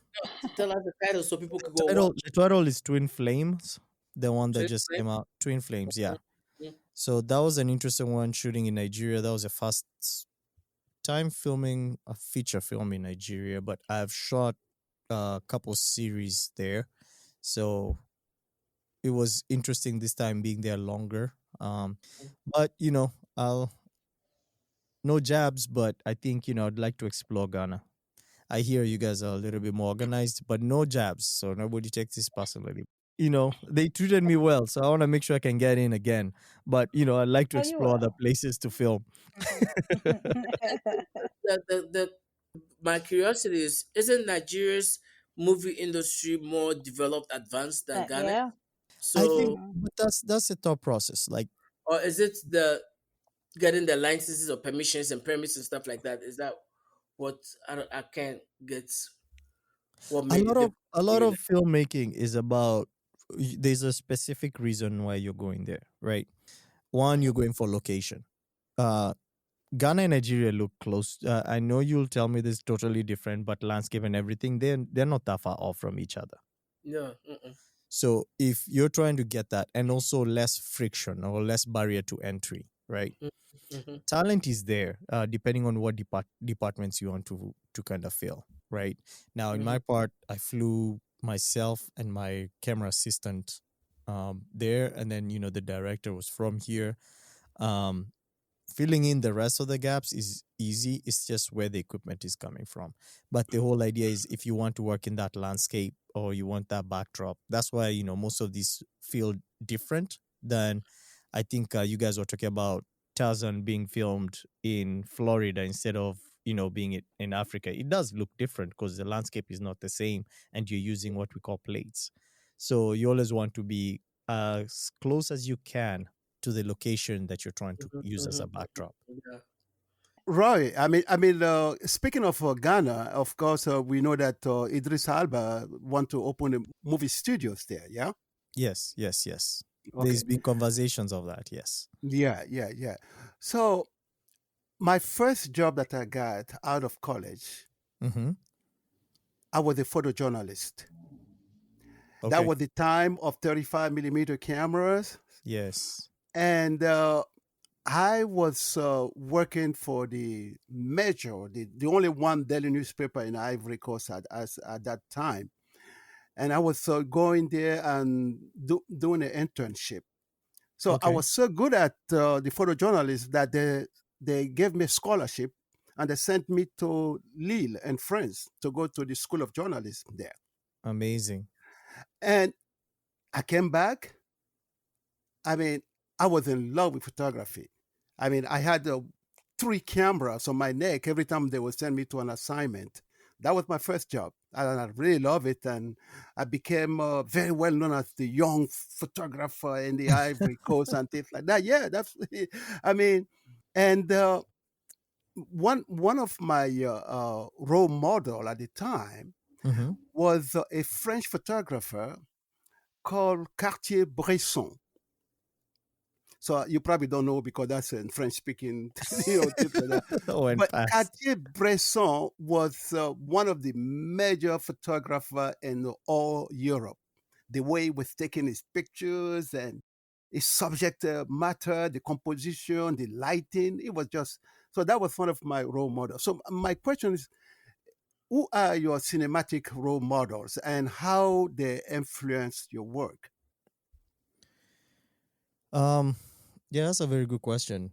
S2: Tell us the titles so people could go
S4: title
S2: watch.
S4: the title is Twin Flames, the one that
S2: Twin
S4: just
S2: Flame?
S4: came out. Twin Flames, yeah.
S2: Mhm.
S4: So that was an interesting one, shooting in Nigeria. That was the first time filming a feature film in Nigeria, but I've shot a couple series there, so it was interesting this time being there longer. But I'll no jabs, but I think I'd like to explore Ghana. I hear you guys are a little bit more organized, but no jabs, so nobody takes this personally. They treated me well, so I want to make sure I can get in again. But I'd like to
S1: Oh, you
S4: explore other
S1: will.
S4: places to film.
S1: Mhm.
S2: The my curiosity is, isn't Nigeria's movie industry more developed, advanced than Ghana?
S1: Yeah.
S4: I think,
S2: So,
S1: Mhm.
S4: but that's a thought process. Like
S2: or is it the getting the licenses or permissions and permits and stuff like that? Is that what I can't get? What
S4: a
S2: made it
S4: lot of
S2: different
S4: a
S2: for
S4: lot
S2: you?
S4: of filmmaking is about. There's a specific reason why you're going there, right? One,
S2: Mhm.
S4: you're going for location. Uh, Ghana and Nigeria look close. I know you'll tell me this is totally different, but landscape and everything, they're not that far off from each other.
S2: No. Mm-mm.
S4: So if you're trying to get that, and also less friction or less barrier to entry, right?
S2: Mm-hmm.
S4: Talent is there, depending on what departments you want to kind of fill, right? Now, in
S2: Mm-hmm.
S4: my part, I flew myself and my camera assistant there, and then the director was from here. Um, Filling in the rest of the gaps is easy. It's just where the equipment is coming from. But the whole idea is if you want to work in that landscape or you want that backdrop, that's why most of these feel different than I think you guys were talking about Tarzan being filmed in Florida instead of being in Africa. It does look different because the landscape is not the same, and you're using what we call plates. So you always want to be as close as you can to the location that you're trying to use as a backdrop.
S2: Yeah.
S3: Roy, speaking of Ghana, of course, we know that Idris Alba want to open a movie studios there. Yeah.
S4: Yes, yes, yes.
S3: Okay.
S4: There's been conversations of that. Yes.
S3: Yeah, yeah, yeah. So my first job that I got out of college,
S4: Mm-hmm.
S3: I was a photojournalist. That
S4: Okay.
S3: was the time of 35 millimeter cameras,
S4: Yes.
S3: and I was working for the Major, the only one daily newspaper in Ivory Coast at that time. And I was going there and doing an internship. So I
S4: Okay.
S3: was so good at the photojournalist that they gave me a scholarship and they sent me to Lille in France to go to the School of Journalism there.
S4: Amazing.
S3: And I came back. I mean, I was in love with photography. I mean, I had three cameras on my neck every time they would send me to an assignment. That was my first job, and I really love it. And I became very well known as the young photographer in the Ivory Coast and things like that. Yeah, that's. I mean, and one of my role model at the time
S4: Mm-hmm.
S3: was a French photographer called Cartier-Bresson. So you probably don't know because that's in French speaking, things like that.
S4: Went
S3: But
S4: past.
S3: Cartier-Bresson was one of the major photographer in all Europe. The way he was taking his pictures and his subject matter, the composition, the lighting, it was just, so that was one of my role models. So my question is, who are your cinematic role models and how they influence your work?
S4: Um, yeah, that's a very good question.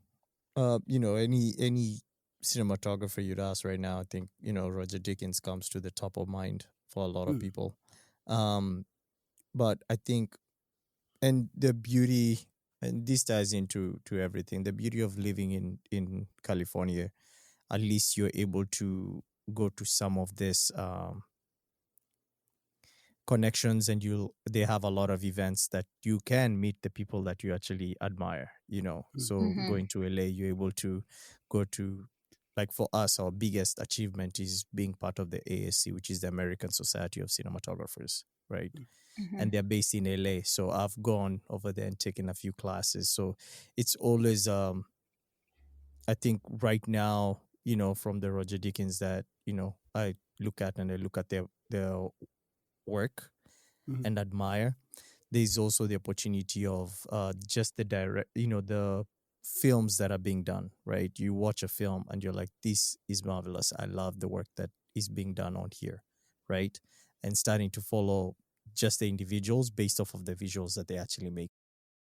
S4: Any cinematographer you'd ask right now, I think Roger Dickens comes to the top of mind for a lot of
S3: Mm,
S4: people. But I think, and the beauty, and this ties into everything. The beauty of living in California, at least you're able to go to some of this connections, and they have a lot of events that you can meet the people that you actually admire.
S3: mm,
S4: So
S1: Mm-hmm.
S4: going to LA, you're able to go to, like, for us, our biggest achievement is being part of the ASC, which is the American Society of Cinematographers, right?
S1: Mm-hmm.
S4: And they're based in LA, so I've gone over there and taken a few classes. So it's always I think right now, from the Roger Dickens that I look at, and I look at their work
S3: mm,
S4: and admire. There's also the opportunity of just the direct, the films that are being done, right? You watch a film and you're like, this is marvelous. I love the work that is being done on here, right? And starting to follow just the individuals based off of the visuals that they actually make.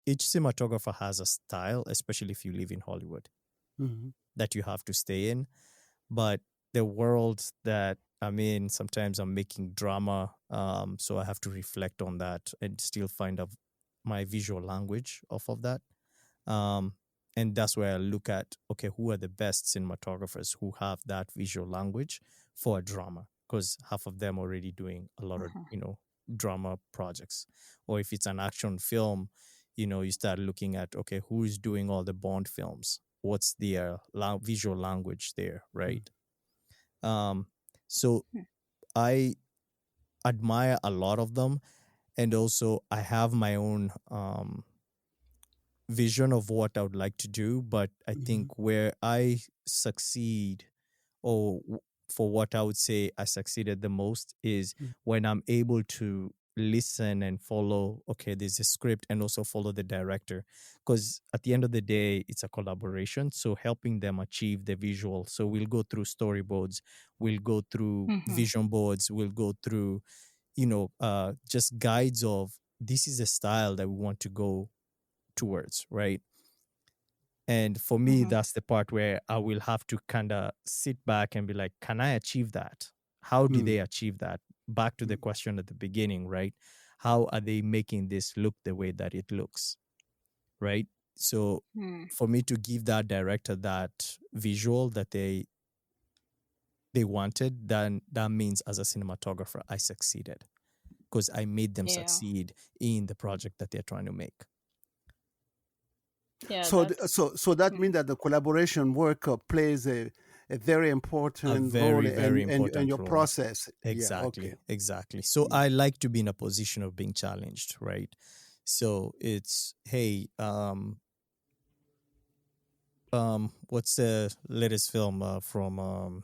S4: Each cinematographer has a style, especially if you live in Hollywood,
S3: mm,
S4: that you have to stay in. But the world that I'm in, sometimes I'm making drama, so I have to reflect on that and still find my visual language off of that. Um, and that's where I look at, okay, who are the best cinematographers who have that visual language for a drama? Because half of them already doing a lot of
S1: Uh-huh.
S4: drama projects. Or if it's an action film, you start looking at, okay, who is doing all the Bond films? What's their visual language there,
S3: mm,
S4: right? Um, so I admire a lot of them, and also I have my own vision of what I would like to do. But I
S3: mm,
S4: think where I succeed, or for what I would say I succeeded the most, is
S3: mm,
S4: when I'm able to listen and follow, okay, there's a script, and also follow the director, because at the end of the day it's a collaboration, so helping them achieve the visual. So we'll go through storyboards, we'll go through
S1: Mm-hmm.
S4: vision boards, we'll go through just guides of this is a style that we want to go towards, right? And for me,
S1: Mm-hmm.
S4: that's the part where I will have to kind of sit back and be like, can I achieve that? How do they achieve that? Back to the question at the beginning, right? How are they making this look the way that it looks, right? So for me to give that director that visual that they wanted, then that means as a cinematographer, I succeeded because I made them
S1: Yeah.
S4: succeed in the project that they're trying to make.
S1: Yeah.
S3: So,
S1: That's.
S3: so that means that the collaboration work plays a very
S4: A
S3: important role
S4: very, very
S3: in
S4: important
S3: your
S4: role.
S3: process. Yeah. Okay.
S4: Exactly. So I like to be in a position of being challenged, right? So it's, hey, what's the latest film from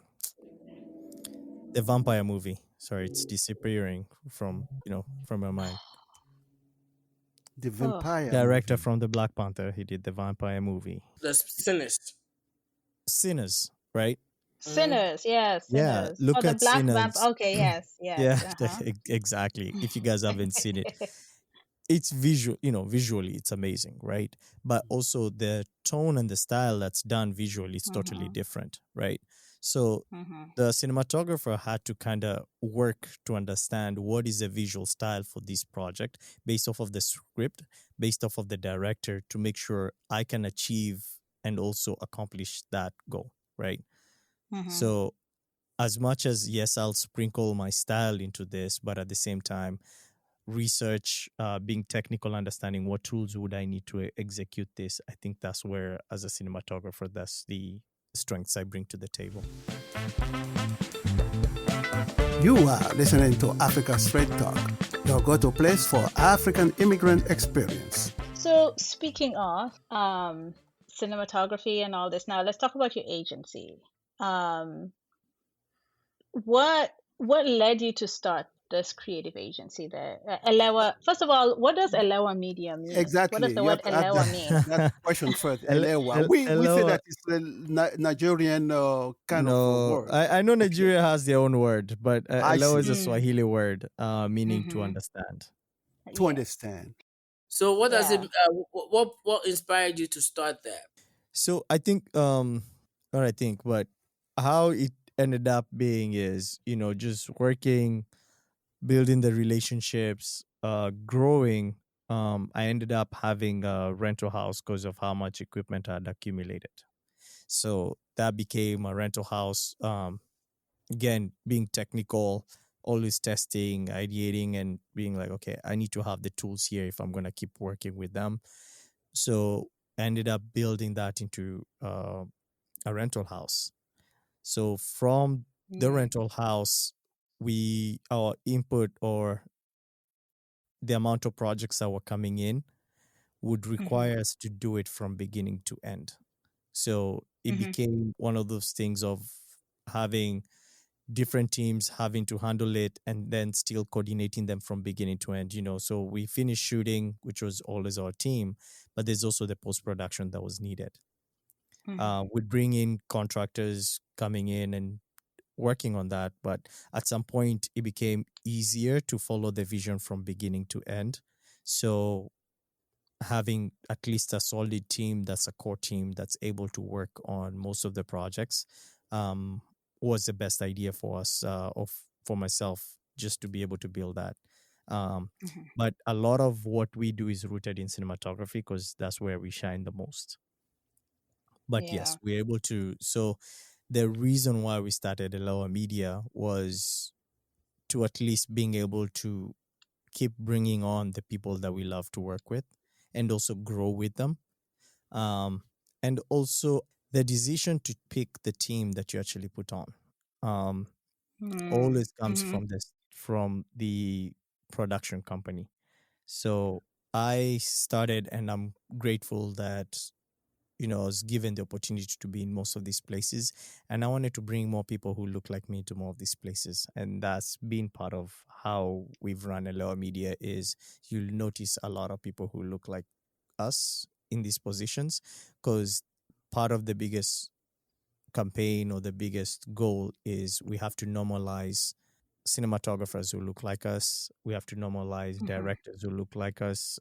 S4: the vampire movie? Sorry, it's disappearing from from my mind.
S3: The
S1: Oh.
S3: vampire
S4: Director
S3: movie.
S4: from the Black Panther, he did the vampire movie.
S2: The Sinners.
S4: Sinners, right?
S2: Mm-hmm.
S1: Sinners. Yeah.
S4: Yeah,
S1: Sinners. Oh,
S4: look
S1: the
S4: at
S1: black vamp.
S4: Sinners.
S1: Okay. Yes. Yes.
S4: Yeah,
S1: Uh-huh.
S4: exactly. If you guys haven't seen it, it's visual, visually it's amazing, right? But also the tone and the style that's done visually is totally
S1: Mm-hmm.
S4: different, right? So
S1: Mm-hmm.
S4: the cinematographer had to kind of work to understand what is a visual style for this project based off of the script, based off of the director, to make sure I can achieve and also accomplish that goal, right?
S1: Mm-hmm.
S4: So as much as, yes, I'll sprinkle my style into this, but at the same time research, being technical, understanding what tools would I need to execute this. I think that's where, as a cinematographer, that's the strengths I bring to the table.
S3: You are listening to Africa Straight Talk, your go-to place for African immigrant experience.
S1: So speaking of cinematography and all this, now let's talk about your agency. Um, what led you to start this creative agency there? Elewa, first of all, what does Elewa Media mean? What does
S3: Exactly.
S1: the
S3: You
S1: word
S3: have to ask
S1: Elewa mean?
S3: that question first.
S4: El-
S3: Elewa.
S4: El-
S3: We say
S4: Eloa,
S3: that it's a Nigerian kind of
S4: no,
S3: word.
S4: I know
S3: Okay.
S4: Nigeria has their own word, but
S3: I
S4: Eloa is
S3: see.
S4: a
S1: Mm,
S4: Swahili word, meaning to
S1: mm-hmm.
S4: understand.
S3: To
S1: Yeah,
S3: understand.
S2: So what does it?
S1: yeah.
S2: What inspired you to start that?
S4: So I think, not I think, but how it ended up being is, just working, building the relationships, growing. I ended up having a rental house because of how much equipment I had accumulated. So that became a rental house. Again, being technical, always testing, ideating, and being like, okay, I need to have the tools here if I'm going to keep working with them. So I ended up building that into a rental house. So from the
S1: Mm,
S4: rental house, our input, or the amount of projects that were coming in, would
S1: mm-hmm.
S4: require us to do it from beginning to end. So it
S1: Mm-hmm.
S4: became one of those things of having different teams having to handle it and then still coordinating them from beginning to end. So we finished shooting, which was always our team, but there's also the post production that was needed.
S1: Mm-hmm.
S4: We'd bring in contractors coming in and working on that, but at some point it became easier to follow the vision from beginning to end. So having at least a solid team that's a core team that's able to work on most of the projects, was the best idea for us, of for myself, just to be able to build that. um,
S1: Mm-hmm.
S4: but a lot of what we do is rooted in cinematography because that's where we shine the most. But
S1: Yeah.
S4: yes, we're able to. So the reason why we started Elewa Media was to at least being able to keep bringing on the people that we love to work with and also grow with them. Um, and also the decision to pick the team that you actually put on, um, always comes
S1: Mm-hmm.
S4: from the production company. So I started, and I'm grateful that I was given the opportunity to be in most of these places, and I wanted to bring more people who look like me to more of these places. And that's been part of how we've run Elewa Media. Is you'll notice a lot of people who look like us in these positions, because part of the biggest campaign or the biggest goal is we have to normalize cinematographers who look like us. We have to normalize
S1: Mm-hmm.
S4: directors who look like us.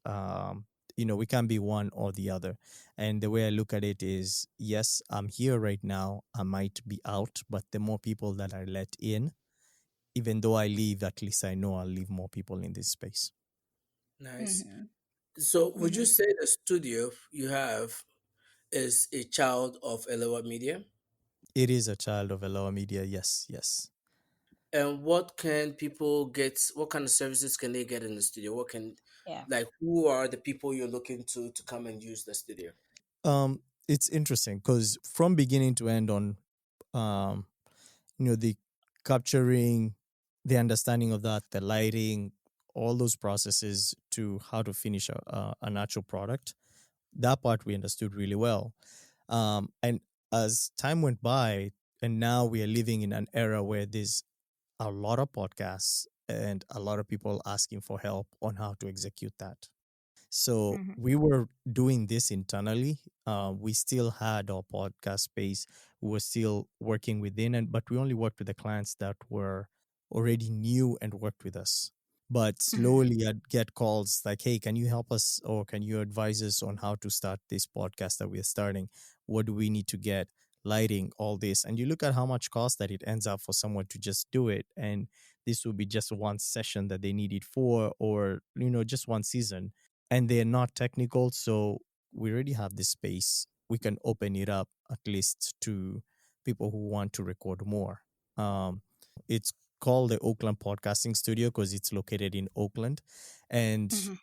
S4: We can't be one or the other. And the way I look at it is, yes, I'm here right now. I might be out, but the more people that I let in, even though I leave, at least I know I'll leave more people in this space.
S2: Nice.
S1: Mm-hmm.
S2: So, would you
S1: Mm-hmm.
S2: say the studio you have is a child of Elewa Media?
S4: It is a child of Aloha Media. Yes, yes.
S2: And what can people get? What kind of services can they get in the studio?
S1: Yeah.
S2: Like, who are the people you're looking to come and use the studio?
S4: It's interesting because from beginning to end on, um, the capturing, the understanding of that, the lighting, all those processes to how to finish an actual product. That part we understood really well. And as time went by, and now we are living in an era where there's a lot of podcasts and a lot of people asking for help on how to execute that. So
S1: Mm-hmm.
S4: we were doing this internally. We still had our podcast space. We were still working within it, but we only worked with the clients that were already new and worked with us. But
S1: Mm-hmm.
S4: slowly I'd get calls like, hey, can you help us or can you advise us on how to start this podcast that we're starting? What do we need to get? Lighting, all this. And you look at how much cost that it ends up for someone to just do it. And this will be just one session that they need it for, or, just one season. And they're not technical. So we already have this space. We can open it up at least to people who want to record more. It's called the Oakland Podcasting Studio because it's located in Oakland. And
S1: Mm-hmm.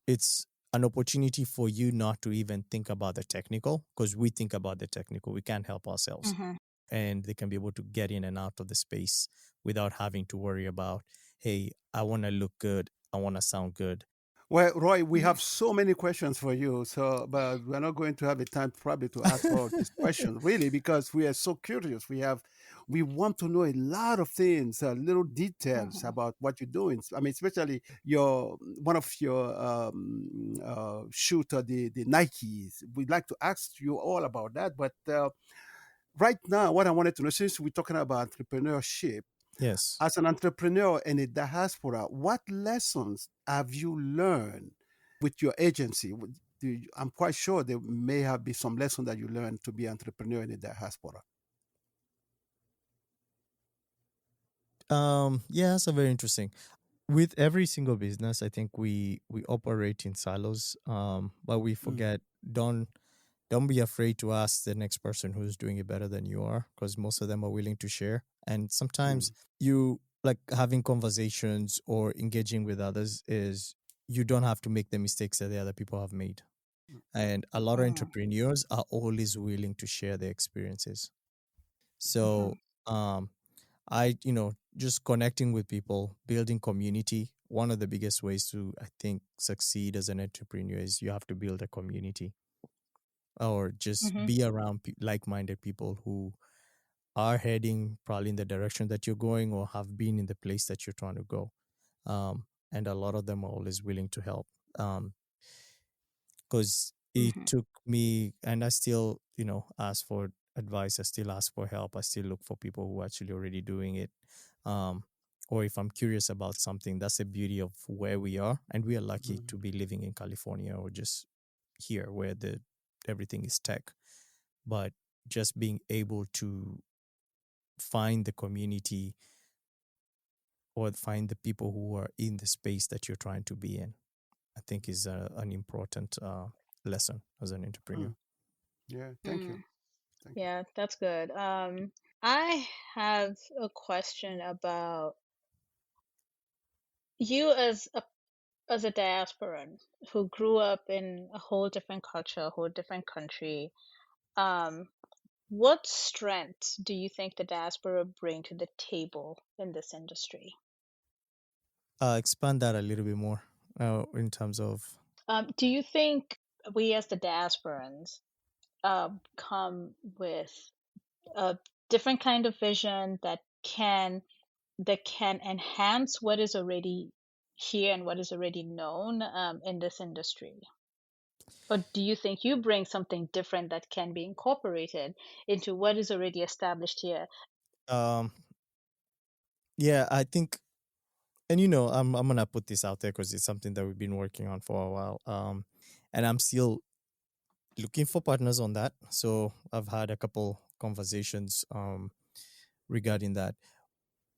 S4: it's an opportunity for you not to even think about the technical, because we think about the technical. We can't help ourselves.
S1: Mm-hmm.
S4: And they can be able to get in and out of the space without having to worry about, hey, I want to look good. I want to sound good.
S3: Well, Roy, we
S1: Mm-hmm.
S3: have so many questions for you, so but we're not going to have the time probably to ask all these questions, really, because we are so curious. We want to know a lot of things, little details
S1: Mm-hmm.
S3: about what you're doing. I mean, especially your one of your shooter, the Nikes. We'd like to ask you all about that, but right now, what I wanted to know, since we're talking about entrepreneurship,
S4: Yes.
S3: as an entrepreneur in a diaspora, what lessons have you learned with your agency? I'm quite sure there may have been some lesson that you learned to be entrepreneur in a diaspora.
S4: Yeah, that's a very interesting. With every single business, I think we operate in silos. But we
S3: Mm,
S4: forget, don't be afraid to ask the next person who's doing it better than you are, because most of them are willing to share. And sometimes
S3: mm,
S4: you like having conversations or engaging with others is you don't have to make the mistakes that the other people have made. And a lot of
S1: Mm-hmm.
S4: entrepreneurs are always willing to share their experiences.
S1: Mm-hmm.
S4: So just connecting with people, building community. One of the biggest ways to, I think, succeed as an entrepreneur is you have to build a community or just
S1: Mm-hmm.
S4: be around like-minded people who are heading probably in the direction that you're going or have been in the place that you're trying to go. And a lot of them are always willing to help. Because it
S1: Mm-hmm.
S4: took me, and I still, ask for advice. I still ask for help. I still look for people who are actually already doing it. Um, or if I'm curious about something, that's the beauty of where we are. And we are lucky
S3: mm,
S4: to be living in California or just here where the everything is tech. But just being able to find the community or find the people who are in the space that you're trying to be in, I think is an important lesson as an entrepreneur.
S3: mm. Yeah, thank you.
S1: Mm.
S3: Thank you.
S1: Yeah, that's good. I have a question about you as a diasporan who grew up in a whole different culture, a whole different country. Um, what strengths do you think the diaspora bring to the table in this industry?
S4: Expand that a little bit more in terms of.
S1: Do you think we as the diasporans come with a different kind of vision that can enhance what is already here and what is already known in this industry? Or do you think you bring something different that can be incorporated into what is already established here?
S4: Um, yeah, I think, and I'm gonna put this out there because it's something that we've been working on for a while. And I'm still looking for partners on that. So I've had a couple conversations regarding that.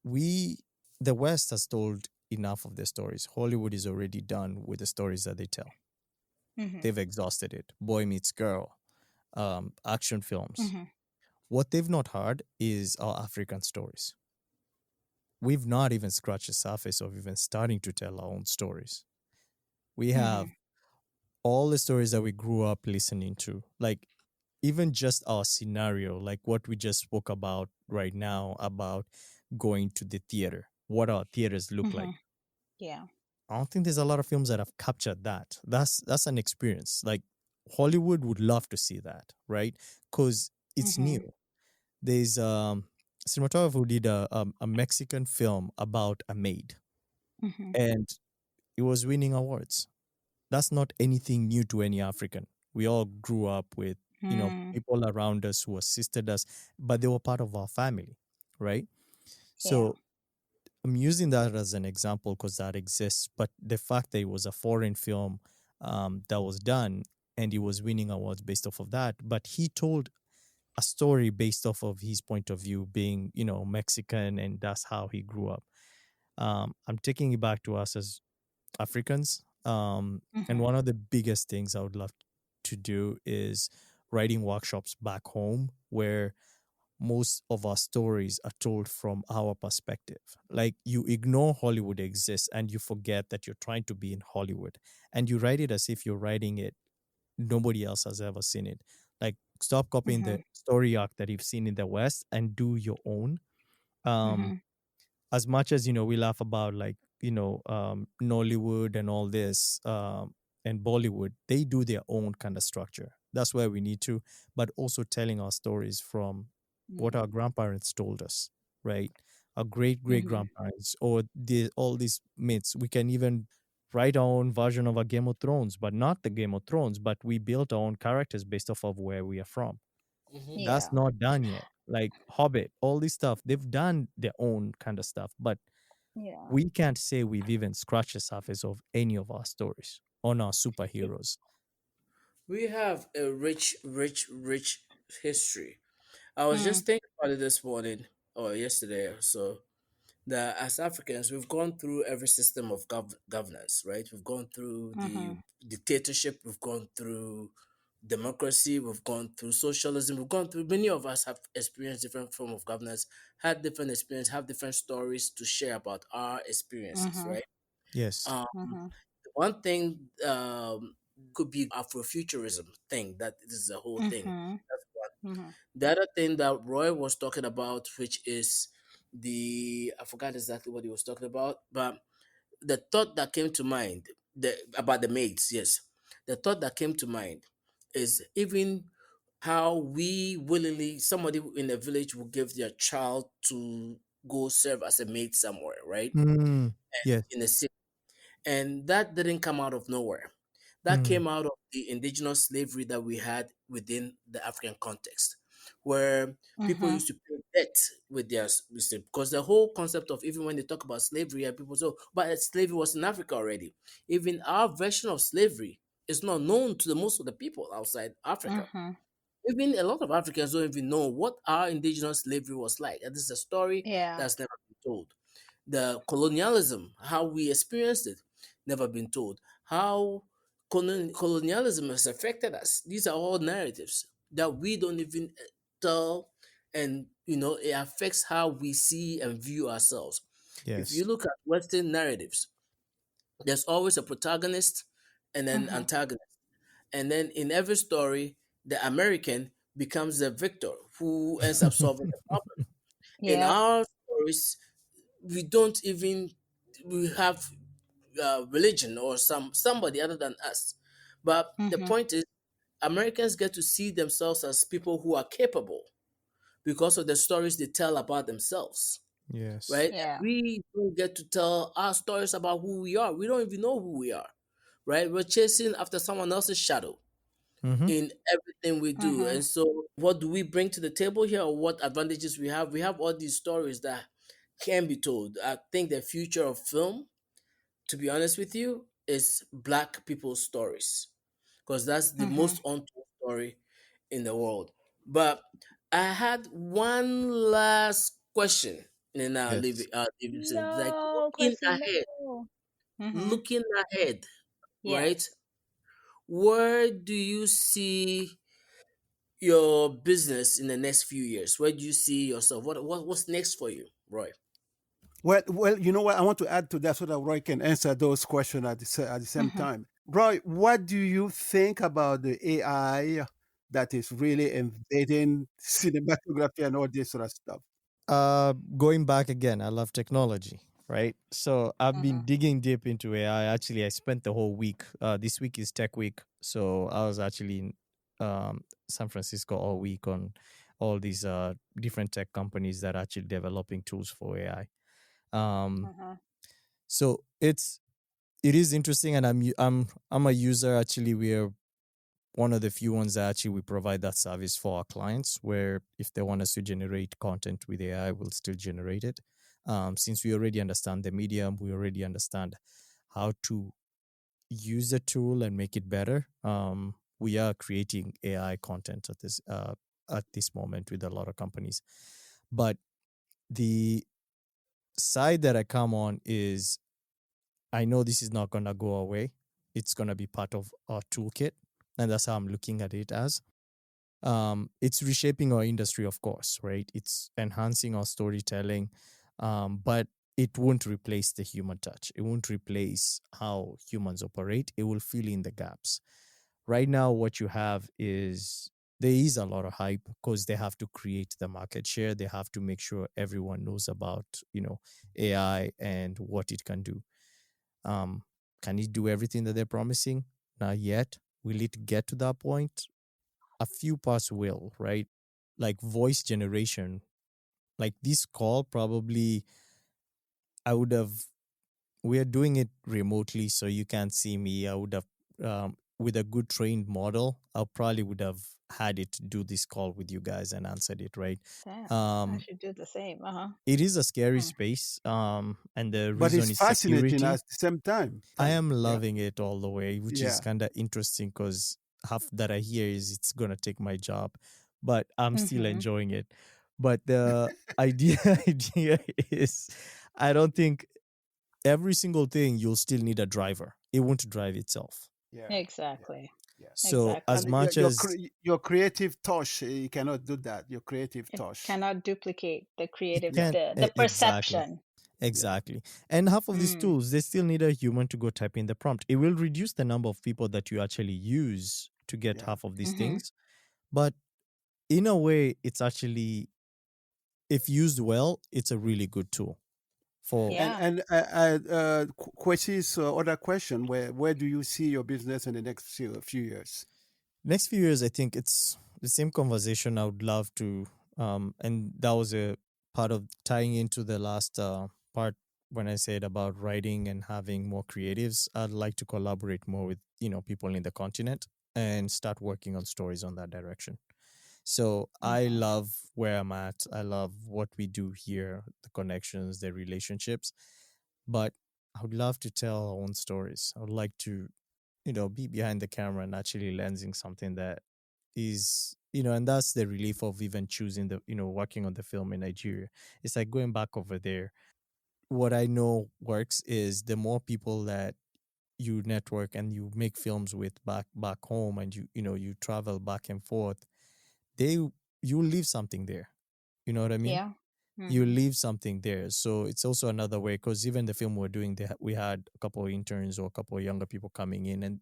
S4: We, the West, has told enough of their stories. Hollywood is already done with the stories that they tell.
S1: Mm-hmm.
S4: They've exhausted it. Boy meets girl, action films.
S1: Mm-hmm.
S4: What they've not heard is our African stories. We've not even scratched the surface of even starting to tell our own stories. We
S1: Mm-hmm.
S4: have all the stories that we grew up listening to, like even just our scenario, like what we just spoke about right now about going to the theater, what our theaters look
S1: Mm-hmm.
S4: like.
S1: Yeah.
S4: I don't think there's a lot of films that have captured that. That's an experience. Like Hollywood would love to see that, right? Because it's
S1: Mm-hmm.
S4: new. There's a cinematographer who did a Mexican film about a maid,
S1: Mm-hmm.
S4: and it was winning awards. That's not anything new to any African. We all grew up with,
S1: Mm.
S4: people around us who assisted us, but they were part of our family, right?
S1: Yeah.
S4: So I'm using that as an example because that exists. But the fact that it was a foreign film that was done and he was winning awards based off of that, but he told a story based off of his point of view, being, Mexican, and that's how he grew up. I'm taking it back to us as Africans. And
S1: Mm-hmm.
S4: one of the biggest things I would love to do is writing workshops back home where most of our stories are told from our perspective. Like you ignore Hollywood exists and you forget that you're trying to be in Hollywood and you write it as if you're writing it, nobody else has ever seen it. Like stop copying
S1: Mm-hmm.
S4: the story arc that you've seen in the West and do your own. Um,
S1: Mm-hmm.
S4: as much as we laugh about like Nollywood and all this and Bollywood, they do their own kind of structure. That's where we need to, but also telling our stories from what our grandparents told us, right? Our great great
S1: Mm-hmm.
S4: grandparents, or all these myths. We can even write our own version of a Game of Thrones, but not the Game of Thrones, but we built our own characters based off of where we are from.
S2: Mm-hmm.
S1: Yeah.
S4: That's not done yet. Like Hobbit, all this stuff, they've done their own kind of stuff, but
S1: Yeah.
S4: we can't say we've even scratched the surface of any of our stories on our superheroes.
S2: We have a rich, rich, rich history. I was
S1: Mm.
S2: just thinking about it this morning or yesterday or so, that as Africans, we've gone through every system of governance, right? We've gone through the
S1: Mm-hmm.
S2: dictatorship, we've gone through democracy, we've gone through socialism, we've gone through, many of us have experienced different form of governance, had different experience, have different stories to share about our experiences,
S1: Mm-hmm.
S2: right?
S4: Yes.
S2: Um,
S1: Mm-hmm.
S2: one thing could be Afrofuturism thing, that this is a whole thing.
S1: Mm-hmm.
S2: That's one.
S1: Mm-hmm.
S2: The other thing that Roy was talking about, which is I forgot exactly what he was talking about, but the thought that came to mind, about the maids, yes, the thought that came to mind is even how we willingly, somebody in a village will give their child to go serve as a maid somewhere, right?
S4: Mm, yes.
S2: In a city. And that didn't come out of nowhere. That
S4: Mm,
S2: came out of the indigenous slavery that we had within the African context, where people
S1: Mm-hmm.
S2: used to pay debt with their because the whole concept of, even when they talk about slavery, and people say, "Oh, but slavery was in Africa already." Even our version of slavery is not known to the most of the people outside Africa.
S1: Mm-hmm.
S2: Even a lot of Africans don't even know what our indigenous slavery was like. And this is a story
S1: Yeah.
S2: that's never been told. The colonialism, how we experienced it, never been told. How colonialism has affected us. These are all narratives that we don't even tell, and it affects how we see and view ourselves. If you
S4: yes.
S2: look at Western narratives, there's always a protagonist and an
S1: Mm-hmm.
S2: antagonist, and then in every story, the American becomes the victor who ends up solving the problem. In
S1: Yep.
S2: our stories, we don't even we have religion or somebody other than us. But the
S1: Mm-hmm.
S2: point is, Americans get to see themselves as people who are capable because of the stories they tell about themselves,
S4: Yes.
S2: right?
S1: Yeah.
S2: We don't get to tell our stories about who we are. We don't even know who we are, right? We're chasing after someone else's shadow
S4: Mm-hmm.
S2: in everything we do.
S1: Mm-hmm.
S2: And so, what do we bring to the table here, or what advantages we have? We have all these stories that can be told. I think the future of film, to be honest with you, is Black people's stories, because that's the
S1: Mm-hmm.
S2: most untold story in the world. But I had one last question, and I'll leave
S4: Yes.
S2: it. Leave it. Like
S1: No, Quincy,
S2: ahead,
S1: no. Mm-hmm.
S2: looking ahead, right?
S1: Yes.
S2: Where do you see your business in the next few years? Where do you see yourself? What's next for you, Roy?
S3: Well, you know what? I want to add to that so that Roy can answer those questions at the same
S1: Mm-hmm.
S3: time. Roy, what do you think about the AI that is really invading cinematography and all this sort of stuff?
S4: Going back again, I love technology, right? So I've
S1: Mm-hmm.
S4: been digging deep into AI. Actually, I spent the whole week. This week is Tech Week, so I was actually in San Francisco all week on all these different tech companies that are actually developing tools for AI. Um,
S1: Mm-hmm.
S4: so it is interesting, and I'm a user. Actually, we're one of the few ones that actually we provide that service for our clients, where if they want us to generate content with AI, we'll still generate it. Since we already understand the medium, we already understand how to use the tool and make it better. We are creating AI content at this moment with a lot of companies. But the side that I come on is I know this is not gonna go away. It's gonna be part of our toolkit, and that's how I'm looking at it as. It's reshaping our industry, of course, right? It's enhancing our storytelling, but it won't replace the human touch. It won't replace how humans operate. It will fill in the gaps. Right now, what you have is there is a lot of hype because they have to create the market share. They have to make sure everyone knows about AI and what it can do. Um, can it do everything that they're promising? Not yet. Will it get to that point? A few parts will, right? Like voice generation, like this call, probably I would have, we're doing it remotely, so you can't see me. I would have, with a good trained model, I probably would have had it do this call with you guys and answered it, right?
S1: Damn. I
S4: Um,
S1: should do the same. Uh-huh.
S4: it is a scary
S1: Hmm.
S4: space, and the
S3: But it's
S4: reason is
S3: fascinating
S4: security.
S3: at the same time.
S4: I
S3: Time.
S4: am
S3: Yeah.
S4: loving it all the way, which is
S3: Yeah.
S4: kind of interesting because half that I hear is it's gonna take my job, but I'm still
S1: Mm-hmm.
S4: enjoying it. But the idea idea is, I don't think every single thing you'll still need a driver. It won't drive itself.
S3: Yeah. Yeah.
S1: Exactly.
S3: Yeah.
S4: So
S1: Exactly.
S4: as
S3: And
S4: much as
S3: your creative touch, you cannot do that. Your creative
S1: It
S3: touch.
S1: cannot duplicate the
S4: it
S1: creative,
S3: Yeah.
S4: can't
S1: the
S4: exactly.
S1: perception.
S3: Yeah.
S4: Exactly. And half of these
S1: Mm.
S4: tools, they still need a human to go type in the prompt. It will reduce the number of people that you actually use to get
S3: Yeah.
S4: half of these
S1: Mm-hmm.
S4: things. But in a way, it's actually, if used well, it's a really good tool for
S1: Yeah.
S3: Kwesi's other question: where do you see your business in the next few years?
S4: next few years. I think it's the same conversation I would love to, and that was a part of tying into the last part when I said about writing and having more creatives. I'd like to collaborate more with people in the continent and start working on stories on that direction. So I
S1: Mm-hmm.
S4: love where I'm at. I love what we do here, the connections, the relationships. But I would love to tell our own stories. I would like to, be behind the camera and actually lensing something that is, and that's the relief of even choosing working on the film in Nigeria. It's like going back over there. What I know works is the more people that you network and you make films with back home, and you travel back and forth, they you leave something there. You know what I mean?
S1: Yeah.
S4: You
S1: Mm-hmm.
S4: leave something there. So it's also another way, because even the film we're doing, we had a couple of interns or a couple of younger people coming in, and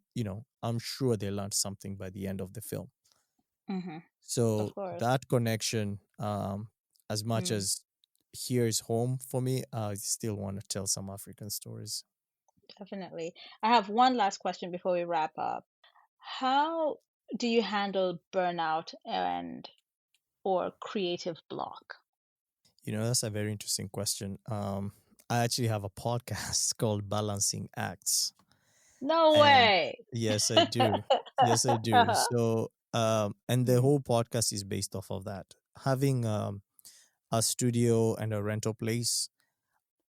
S4: I'm sure they learned something by the end of the film.
S1: Mm-hmm.
S4: So
S1: Of course.
S4: that connection, as much
S1: Mm.
S4: as here is home for me, I still want to tell some African stories.
S1: Definitely. I have one last question before we wrap up. How do you handle burnout and or creative block?
S4: That's a very interesting question. I actually have a podcast called Balancing Acts.
S1: No
S4: And
S1: way.
S4: yes, I do. Yes, I do. So, and the whole podcast is based off of that. Having a studio and a rental place,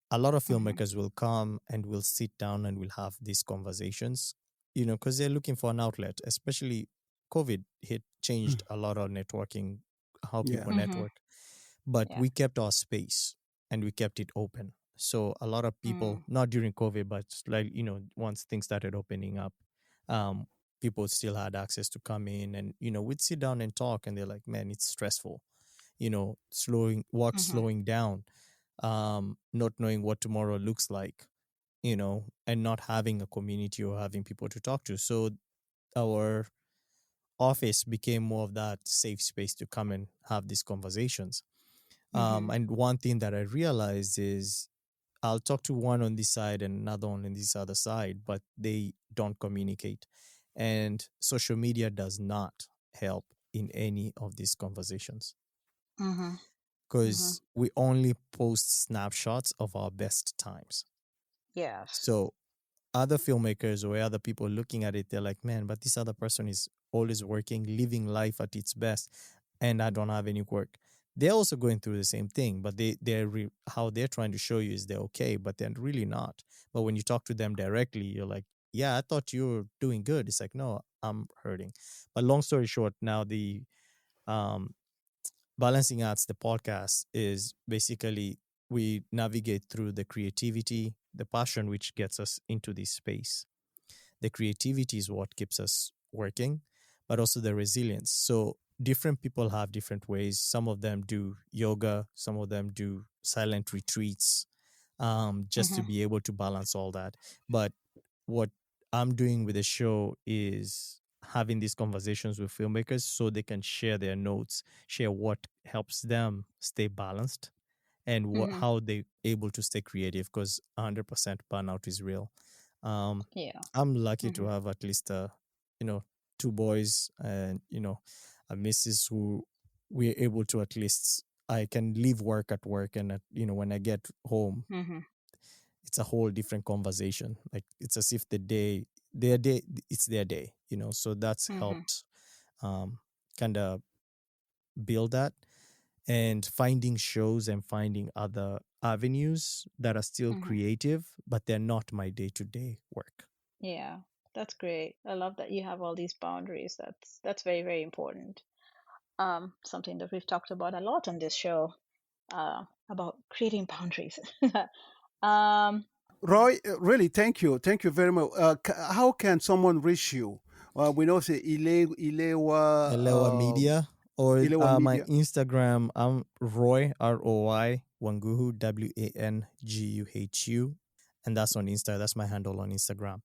S4: a lot of filmmakers will come and we'll sit down and we'll have these conversations, because they're looking for an outlet. Especially COVID changed a lot of networking, how
S3: Yeah.
S4: people network. But
S1: Yeah.
S4: we kept our space and we kept it open. So a lot of people, not during COVID, but like, once things started opening up, people still had access to come in and, we'd sit down and talk and they're like, man, it's stressful, slowing down, not knowing what tomorrow looks like, and not having a community or having people to talk to. So our office became more of that safe space to come and have these conversations. And one thing that I realized is I'll talk to one on this side and another one on this other side, but they don't communicate. And social media does not help in any of these conversations because we only post snapshots of our best times.
S1: Yes.
S4: So other filmmakers or other people looking at it, they're like, man, but this other person is always working, living life at its best, and I don't have any work. They're also going through the same thing, but how they're trying to show you is they're okay, but they're really not. But when you talk to them directly, you're like, yeah, I thought you were doing good. It's like, no, I'm hurting. But long story short, now the Balancing Acts, the podcast, is basically we navigate through the creativity, the passion, which gets us into this space. The creativity is what keeps us working, but also the resilience. So different people have different ways. Some of them do yoga, some of them do silent retreats, just to be able to balance all that. But what I'm doing with the show is having these conversations with filmmakers so they can share their notes, share what helps them stay balanced and how they able to stay creative, because 100% burnout is real. I'm lucky to have at least two boys and a missus who we're able to, at least I can leave work at work, and when I get home, it's a whole different conversation. Like it's as if their day, it's their day, so that's helped kind of build that, and finding shows and finding other avenues that are still creative, but they're not my day-to-day work.
S1: Yeah, that's great. I love that you have all these boundaries. That's very, very important. Something that we've talked about a lot on this show, about creating boundaries.
S3: Roy, really, thank you. Thank you very much. How can someone reach you? We know say
S4: Elewa Media, or
S3: Elewa
S4: my
S3: Media.
S4: Instagram, I'm Roy, Roy Wanguhu, Wanguhu, and that's on Insta. That's my handle on Instagram.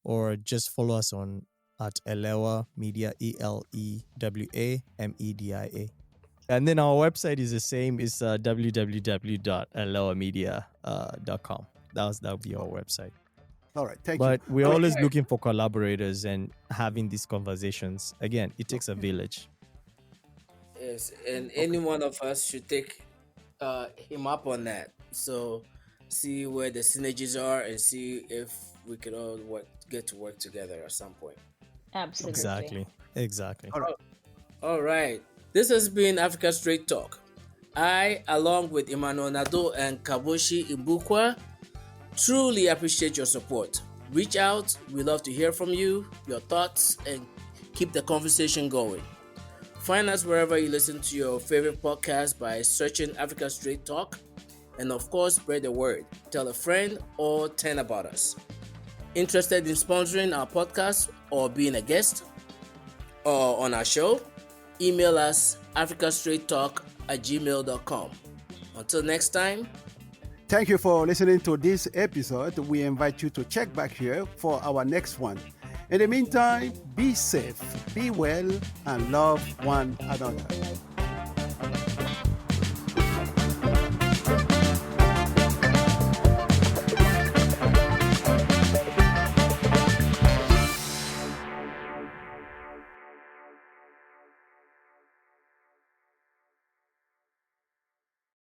S4: Or just follow us at Elewa Media, ELEWAMEDIA. And then our website is the same. It's www.elewamedia.com. That'll be our website.
S3: All right, thank
S4: But
S3: you.
S4: we're always looking for collaborators and having these conversations. Again, it takes a village.
S2: Yes, and any one of us should take him up on that. So see where the synergies are and see if we could all get to work together at some point.
S1: Absolutely.
S4: Exactly.
S2: All right. This has been Africa Straight Talk. I, along with Emmanuel Nado and Kaboshi Imbukwa, truly appreciate your support. Reach out. We love to hear from you, your thoughts, and keep the conversation going. Find us wherever you listen to your favorite podcast by searching Africa Straight Talk. And of course, spread the word. Tell a friend or 10 about us. Interested in sponsoring our podcast or being a guest or on our show? Email us africastraighttalk@gmail.com. Until next time.
S3: Thank you for listening to this episode. We invite you to check back here for our next one. In the meantime, be safe, be well, and love one another.